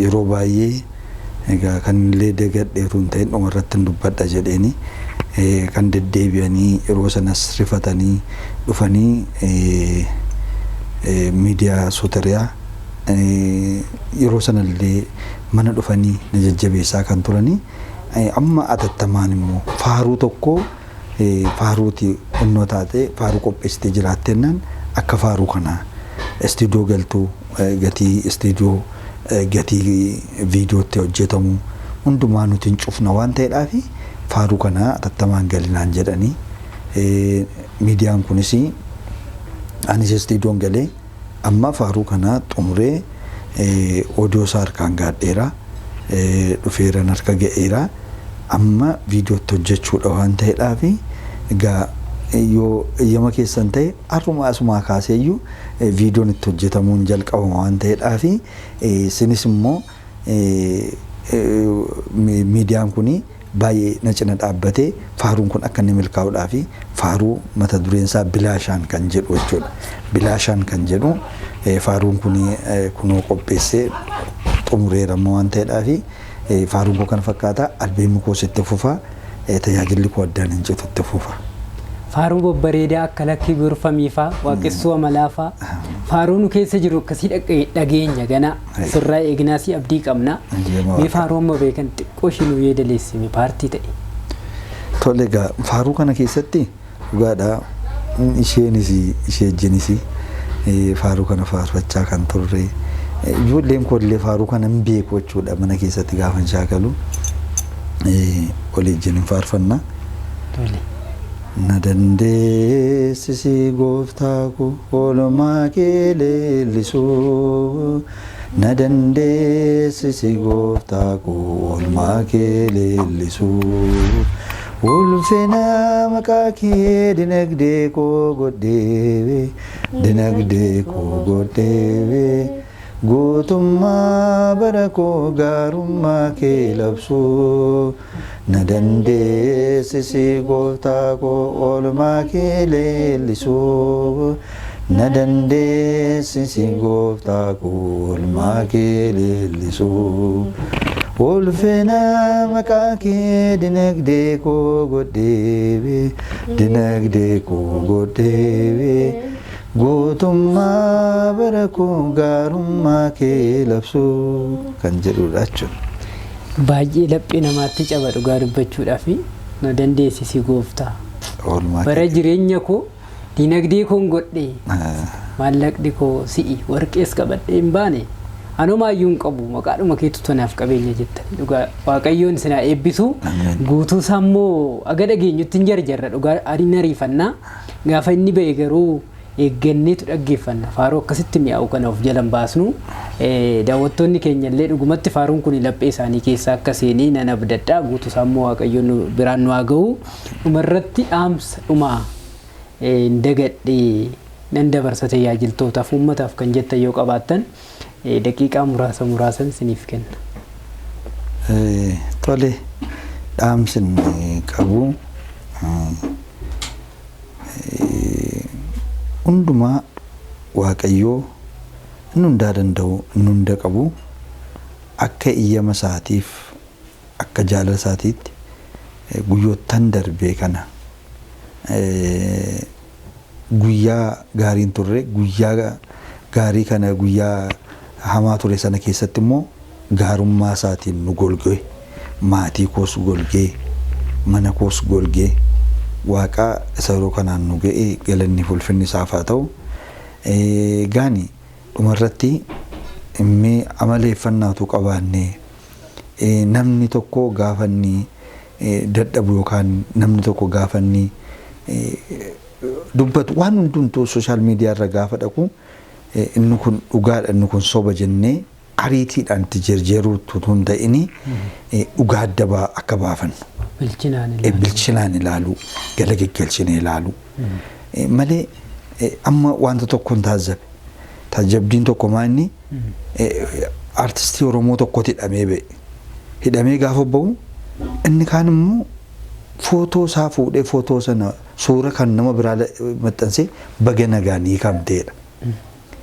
yeroo baay'ee egaa kan illee dagadheeru hin ta'in dhuma irratti hin dubbadha jedheeni kan deddeebi'anii yeroo sanas rifatanii dhufanii miidiyaa sootariyaa yeroo sanallee mana dhufanii na jajjabeessaa kan turanii amma atattamaan immoo faaruu tokko faaruuti onnoo taate faaruu qopheessitee jiraattennaan akka faaruu kana istiidiyoo galtuu gatii istiidiyoo gatii viidiyootti hojjetamu hundumaa nuti hin cufna waan ta'eedhaaf faaruu kana atattamaan galinaan jedhanii miidiyaan kunis anis istiidiyoon galee amma faaruu kana xumuree oodiyoo isaa harkaan gaadheera dhufeeran harka ga'eera amma viidiyootti hojjechuudha waan ta'eedhaaf egaa yoo eeyyama keessan ta'e har'uma asumaa kaaseeyyuu viidiyoon itti hojjetamuun jalqabama waan ta'eedhaaf isinis immoo miidiyaan kun baay'ee na cina dhaabbatee faaruun kun akka inni milkaa'uudhaaf faaruu mata dureen isaa bilaashaan kan jedhu jechuudha. Bilaashaan kan jedhu faaruun kun kunoo qopheessee xumureeramu waan ta'eedhaaf faaruun koo kana fakkaata albeemni koos itti fufa tajaajilli koo addaan hin citu itti fufa. Faaruu babbareedaa akka lakkii gorfamiifaa waaqessuu amalaafaa faaruu nu keessa jiru akkasii dhageenya gana sirraa eegnaasii abdii qabna mee faaruu amma beekan xiqqoo shinuu yeedaleessime paartii ta'e. Tole egaa faaruu kana keessatti dhugaadha isheenis ishee ejjenis faaruu kana faarfachaa kan turre ijoolleen koollee faaruu kana hin beeku jechuudha mana keessatti gaafa shaakalu olii ejjeniin faarfanna. na dandeessisi gooftaa koo oolmaa kee leellisuu na dandeessisi gooftaa koo oolmaa kee leellisuu ulfina maqaa kee dinagdee koo godheewe dinagdee koo godheewe guutummaa bara koo gaarummaa kee labsuu na dandeessisi gooftaa koo oolmaa kee leellisuu na dandeessisi gooftaa koo oolmaa kee leellisuu ulfina maqaa kee dinagdee koo godheewe dinagdee koo godheewe guutummaa bara koo gaarummaa kee labsuu kan jedhudha jechuudha. Baay'ee laphee namaatti caba dhugaa dubbachuudhaaf na dandeessisi gooftaa. Bara jireenya koo dinagdee koon godhee maallaqni koo si'i warqees qabadhee hin baane anumaayyuu hin qabu maqaadhuma keetu tanaaf qabeenya jettan dhugaa waaqayyoon isin haa eebbisu guutuu sammuu aga dhageenyutti hin jarjarra dhugaa adiin ariifannaa gaafa inni ba'e garuu eegganneetu dhaggeeffanna faaruu akkasitti mi'aawu kana of jalan baasnu daawwattoonni keenya illee dhugumatti faaruun kun laphee isaanii keessaa akka seenii nan abdadhaa guutuu sammuu waaqayyoon biraan nu haa ga'u dhumarratti dhaamsa dhumaa hin dagadhee nan dabarsa tajaajiltootaaf uummataaf kan jettan yoo qabaattan daqiiqaa muraasan isiniif kenna. Tole dhaamsi qabu hundumaa waaqayyoo inni hundaa danda'u inni hunda qabu akka iyyama isaatiif akka jaalala isaatiitti guyyoottan darbee kana guyyaa gaariin turre guyyaa gaarii kana guyyaa hamaa ture sana keessatti immoo gaarummaa isaatiin nu golgee maatii koos golgee mana koos golgee waaqa isa yeroo kanaan nu ga'e galanni ulfinni isaaf haa ta'u gaani dhumarratti immee amaleeffannaatu qabaannee namni tokko gaafanni dadhabu yookaan namni tokko gaafanni dubbatu waan hundumtuu sooshaal miidiyaa irra gaafa dhaqu inni kun dhugaadha inni kun soba jennee ariitiidhaan itti jijjiiruutu hin ta'ini dhugaa adda akka baafannu bilchinaan ilaalu gala geggeelchinee ilaalu malee amma wanta tokko hin taajabdiin tokko maanni artistii Oromoo tokkotti hidhamee gaafa ba'u inni kaan immoo footoo isaa fuudhee footoo sana suura kan nama biraa maxxansee baga nagaanii kamteedha.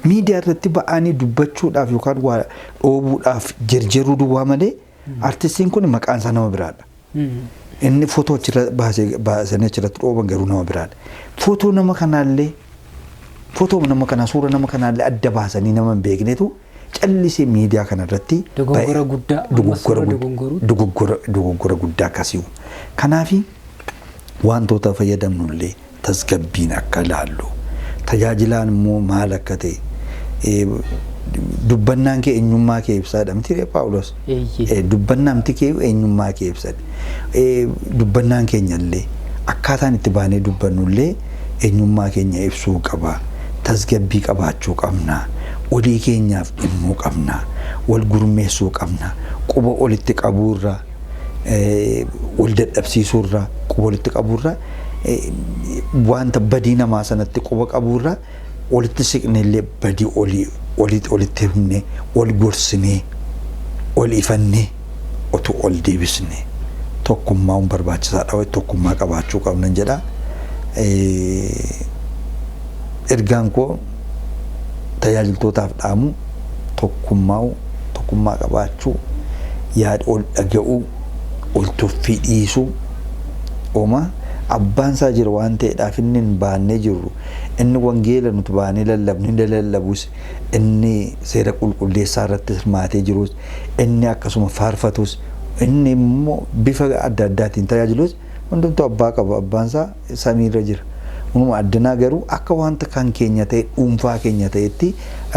Miidiyaa irratti ba'anii dubbachuudhaaf yookaan waa dhoobuudhaaf jirjiruu duwwaa malee artistiin kun maqaan isaa nama biraadha. Inni footoo achirra baasanii achirratti dhooban garuu nama biraadha. Footoo nama kanaallee suura nama kanaallee adda baasanii nama hin beeknetu callisee miidiyaa kanarratti dogoggora guddaa akkasii. Kanaafi wantoota fayyadamnullee tasgabbiin akka ilaallu tajaajilaan immoo maal akka ta'e dubbannaan kee eenyummaa kee ibsaadha miti Paawulos dubbannaamti kee eenyummaa kee ibsadha dubbannaan keenyallee akkaataan itti baanee dubbannullee eenyummaa keenya ibsuu qaba tasgabbii qabaachuu qabna walii keenyaaf dhimmuu qabna wal gurmeessuu qabna quba olitti qabuurra wal dadhabsiisuurra quba olitti qabuurra wanta badii namaa sanatti quba qabuurra walitti siqnellee badii olitti himne wal gorsinee wal ifannee otu ol deebisne tokkummaa barbaachisaadha tokkummaa qabaachuu qabnan jedha. Ergaan koo tajaajiltootaaf dhaamu tokkummaa qabaachuu yaada ol dhaga'uu ol tuffii dhiisuu ooma abbaan isaa jira waan ta'eedhaaf inni hin baannee jirru inni wangeela nuti baanee lallabus inni seera qulqulleessaa irratti hirmaatee jirus inni akkasuma faarfatus inni immoo bifa adda addaatiin tajaajilus hundumtuu abbaa qaba abbaan isaa samiirra jira. Unuma addanaa garuu akka wanta kan keenya ta'e dhuunfaa keenya ta'etti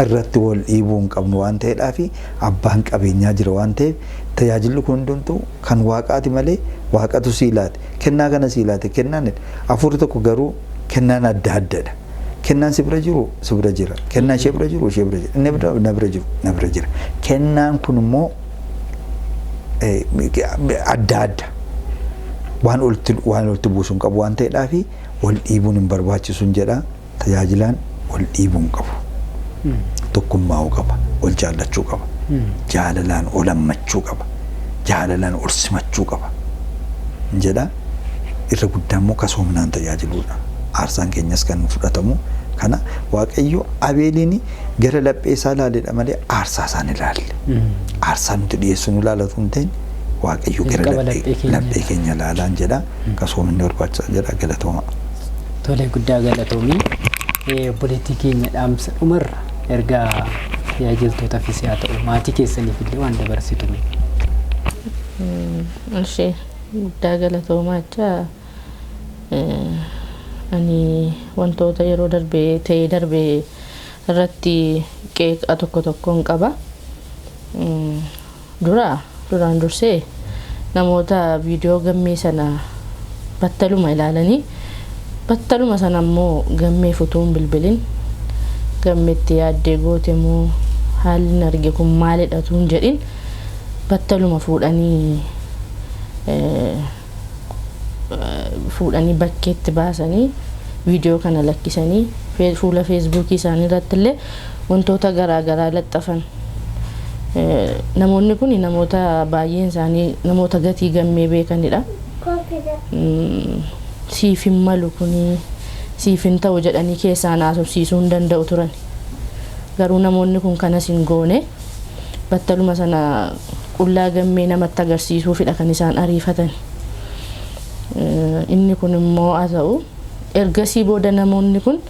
irratti wal dhiibuu hin qabnu waan ta'eedhaaf abbaan qabeenyaa jira waan ta'eef tajaajilli kun hundumtuu kan waaqaati malee waaqatu sii laate kennaa kana sii laate kennaan afur tokko garuu kennaan adda addadha. Kennaan si bira jiru si bira jira. Kennaan ishee bira jiru ishee bira jira. Inni bira na bira jiru na bira jira. Kennaan kun immoo adda adda. Waan olti buusuun qabu waan ta'eedhaa fi wal dhiibuun hin barbaachisuun jedha. Tajaajilaan wal dhiibuun qabu. Tokkummaa'uu qaba. Wal jaallachuu qaba. Jaalalaan ol hammachuu qaba. Jaalalaan ol simachuu qaba. Jedha irra guddaan immoo kasoominaan tajaajiluudha. Aarsaan keenyas kan fudhatamu kana waaqayyo Abeeliin gara laphee isaa ilaaledha malee aarsaa isaan ilaalle. Aarsaa nuti dhiyeessuun ilaalatu hin ta'in waaqayyo gara laphee keenya ilaalaan jedha. Kasoominni barbaachisaa jedha galatooma. Tole guddaa galatoomii obboleettii keenya dhaamsa dhumarra ergaa tajaajiltootaafis haa ta'u maatii keessaniif illee waan dabarsitu. Ishee guddaa galatoomaa jecha ani wantoota yeroo ta'ee darbee irratti qeeqa tokko tokkoon qaba. Duraan dursee namoota viidiyoo gammee sana battaluma ilaalanii battaluma sana immoo gammee futuun bilbilin gammeetti yaaddee goote moo haalli arge kun maalidha tuun jedhin battaluma fuudhanii bakkeetti baasanii viidiyoo kana lakkisanii fuula feesbuukii isaanii irratti illee wantoota garaagaraa laxxafan. Namoonni kun namoota baay'een isaanii namoota gatii gammee beekanidha. Siif hin malu kuni siif hin ta'u jedhanii keessaan haasofsiisuu hin danda'u turan. Garuu namoonni kun kanas hin goone battaluma sana qullaa gammee namatti agarsiisuufidha kan isaan ariifatan. Inni kun immoo haa ta'u ergasii booda namoonni kun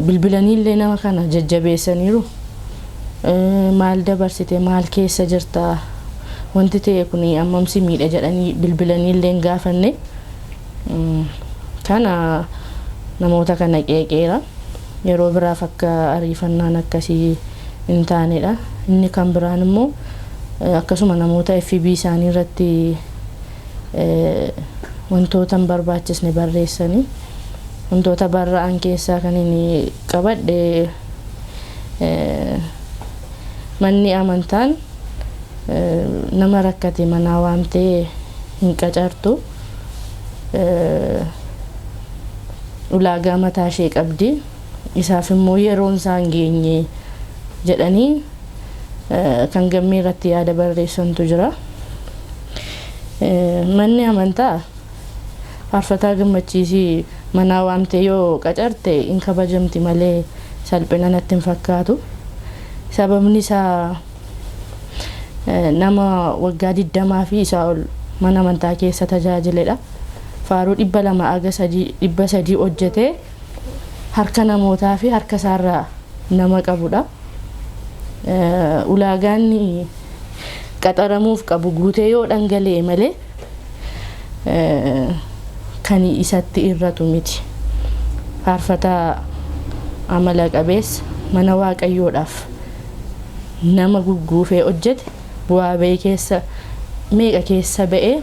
bilbilaniillee nama kana jajjabeessaniiru. Maal dabarsite maal keessa jirta wanti ta'e kun ammamsi miidha jedhanii bilbilaniillee hin gaafanne. Kana namoota kana qeeqeera. Yeroo biraaf akka ariifannaan akkasii hin taanedha. Inni kan biraan immoo akkasuma namoota FB isaanii irratti wantoota hin barbaachisne barreessanii wantoota barra'an keessaa kan inni qabadhe manni amantaan nama rakkate manaa waamtee hin qacartu. Ulaagaa mataa ishee qabdi. Isaaf immoo yeroon isaa hin geenye jedhanii kan gammee irratti yaada barreessantu jira. Manni amantaa faarfataa gammachiisii manaa waamtee yoo qacarte hin kabajamti malee salphina natti hin fakkaatu. Sababni isaa nama waggaa 20 fi isaa ol mana amantaa keessa tajaajiledha. Faaruu 200 aga 300 hojjetee harka namootaa fi harka isaarraa nama qabudha. Ulaagaan qaxaramuuf qabu guutee yoo dhangala'e malee kan isatti irratu miti. Faarfataa amala qabeessa mana waaqayyoodhaaf nama gugguufee hojjete bu'aa ba'ee keessa meeqa keessa ba'ee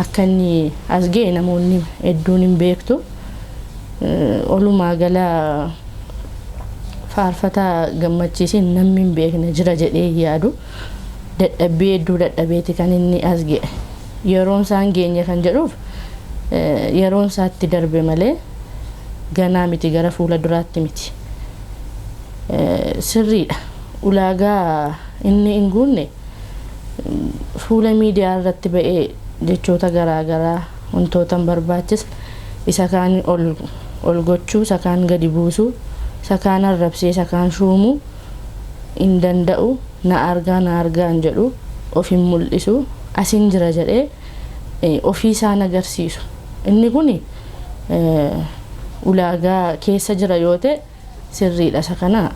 akka inni as ga'e namoonni hedduun hin beektu. Olumaa gala faarfataa gammachiisiin namni hin beekne jira jedhee yaadu. Dadhabbii hedduu dadhabeeti kan inni as ga'e. Yeroon isaa hin geenye kan jedhuuf yeroon isaatti darbe malee ganaa miti gara fuula duraatti miti. Sirriidha. Ulaagaa inni hin guunne fuula miidiyaa irratti ba'ee jechoota garaagaraa wantoota hin barbaachisne isa kaan ol gochuu isa kaan gadi buusuu isa kaan arrabsee isa kaan shuumuu hin danda'u. Na argaan jedhu of hin mul'isu asin jira jedhee ofii isaan agarsiisu. Inni kun ulaagaa keessa jira yoo ta'e sirriidha. Isa kana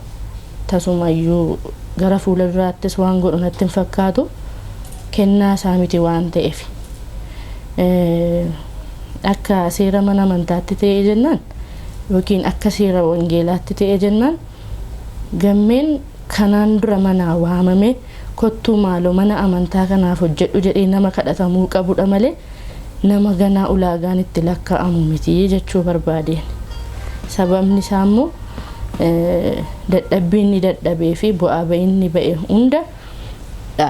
tasumayyuu gara fuula duraattis waan godhu natti hin fakkaatu. Kennaa isaa miti waan ta'eef akka seera mana amantaatti ta'ee jennaan yookiin akka seera wangeelaatti ta'ee jennaan gammeen kanaan dura manaa waamame kottuu maaloo mana amantaa kanaaf hojjedhu jedhee nama kadhatamuu qabudha malee nama ganaa ulaagaan itti lakkaa'amu miti jechuu barbaadeen. Sababni isaa immoo dadhabbiin dadhabee fi bu'aa ba'iinni ba'e hunda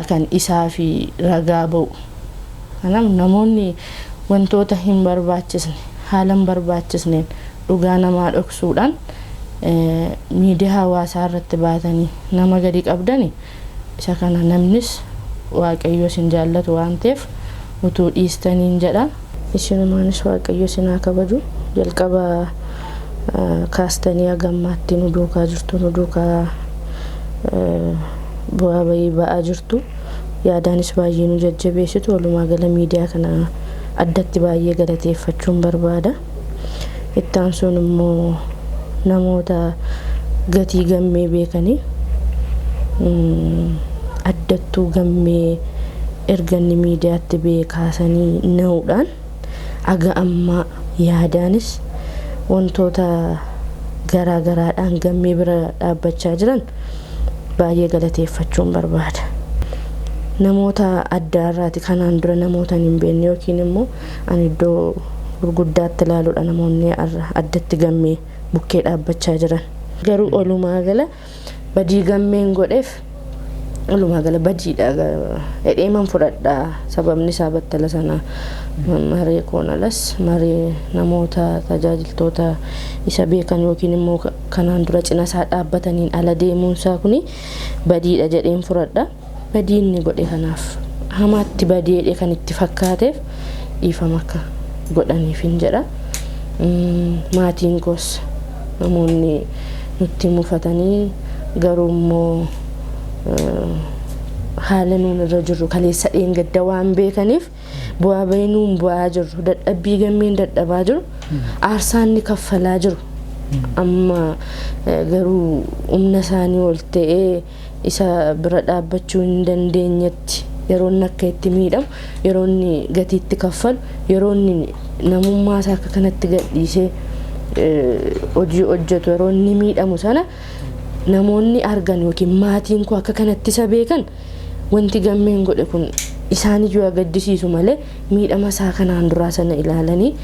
kan isaa fi ragaa ba'u. Kanaaf namoonni wantoota hin barbaachisne haala hin barbaachisneen dhugaa namaa dhoksuudhaan miidiyaa hawaasaa irratti baatanii nama gadi qabdani isa kana namnis waaqayyo isin jaallatu waan ta'eef utuu dhiistaniin jedha. Isinumaanis waaqayyo isin haa kabaju. Jalqaba kaastanii hagammaatti nu duukaa jirtu nu duukaa bu'aa bayii ba'aa jirtu. Yaadaanis baay'ee nu jajjabeessitu. Walumaa gala miidiyaa kana addatti baay'ee galateeffachuun barbaada. Itti aansuun immoo namoota gatii gammee beekanii addattuu gammee erganni miidiyaatti beekaasanii na'uudhaan aga ammaa yaadaanis wantoota garaa garaadhaan gammee bira dhaabbachaa jiran baay'ee galateeffachuun barbaada. Namoota adda irraati kanaan dura namoota hin beekne yookiin immoo ani iddoo gurguddaatti ilaaluudha namoonni addatti gammee bukkee dhaabbachaa jiran. Garuu olumaa gala badii gammeen godheef olumaa gala badiidha hedheeman fudhadha. Sababni isaa battala sana maree koonalas maree namoota tajaajiltoota isa beekan yookiin immoo kanaan dura cina isaa dhaabbataniin ala deemuunsaa kuni badiidha jedheen fudhadha. Badiinni godhe kanaaf hamaatti badiidhe kan itti fakkaateef dhiifama akka godhaniifin jedha. Maatiin koos namoonni nutti mufatanii garuu immoo haala nuun irra jirru kaleessa dheengadda waan beekaniif bu'aa bayii nuun bu'aa jirru dadhabbii gammeen dadhabaa jiru aarsaanni kaffalaa jiru amma garuu humna isaanii ol ta'ee isa bira dhaabbachuu hin dandeenyetti yeroonni akka itti miidhamu yeroonni gatiitti kaffalu yeroonni namummaa isaa akka kanatti gadhiisee hojii hojjetu yeroonni miidhamu sana namoonni argan yookiin maatiin koo akka kanatti isa beekan wanti gammeen godhe kun isaaniyyuu gaddisiisu malee miidhama isaa kanaan duraa sana ilaalanii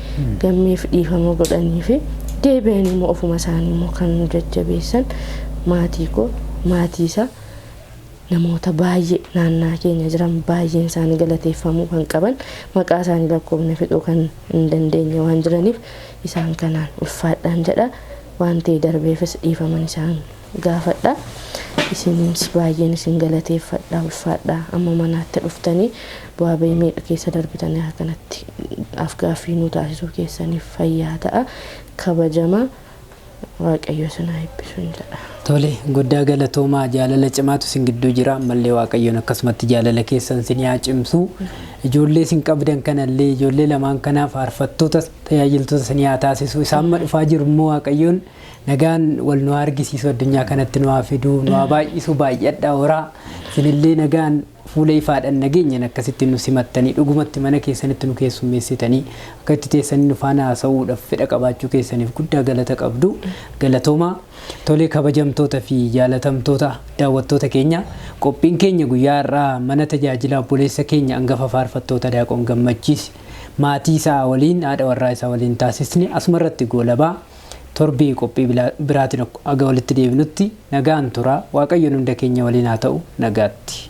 gammeef dhiifama godhanii fi deebi'anii immoo ofuma isaanii immoo kan jajjabeessan maatii koo maatii isaa namoota baay'ee naannaa keenya jiran baay'een isaanii galateeffamuu kan qaban maqaa isaanii lakkoofne fixuu kan hin dandeenye waan jiraniif isaan kanaan ulfaadhaan jedha. Waan ta'e darbeefis dhiifaman isaan gaafadha. Isinis baay'een isin galateeffadha ulfaadha. Amma manaatti dhuftanii bu'aa bayii meeqa keessa darbitanii akkanatti afgaaffii nu taasisuu keessaniif fayyaa ta'a. Kabajama waaqayyo isin haa eebbisu jedha. Tole guddaa galatoomaa jaalala cimaatu isin gidduu jira mallee waaqayyoon akkasumatti jaalala keessan isin haa cimsu. Ijoollee isin qabdan kanallee ijoollee lamaan kanaaf faarfattoota tajaajiltoota isin haa taasisu. Isaan dhufaa jiru immoo waaqayyoon nagaan wal nu argisiisu addunyaa kanatti nu haa fidu nu haa baay'isu baay'adhaa horaa isinillee nagaan fuula ifaadhaan nageenyaan akkasitti nu simattanii dhugumatti mana keessanitti nu keessummeessitanii akka itti teessanii nu faana haasa'uudhaaf fedha qabaachuu keessaniif guddaa galata qabdu. Galatoomaa. Tole kabajamtoota fi jaalatamtoota daawwattoota keenya qophiin keenya guyyaa irraa mana tajaajila obboleessa keenya hangafa faarfattoota Daaqoon Gammachiis maatii isaa waliin haadha warraa isaa waliin taasisni asuma irratti goolabaa torbii qophii biraatiin aga walitti deebinutti nagaan tura waaqayyoon hunda keenya waliin haa ta'u nagaatti.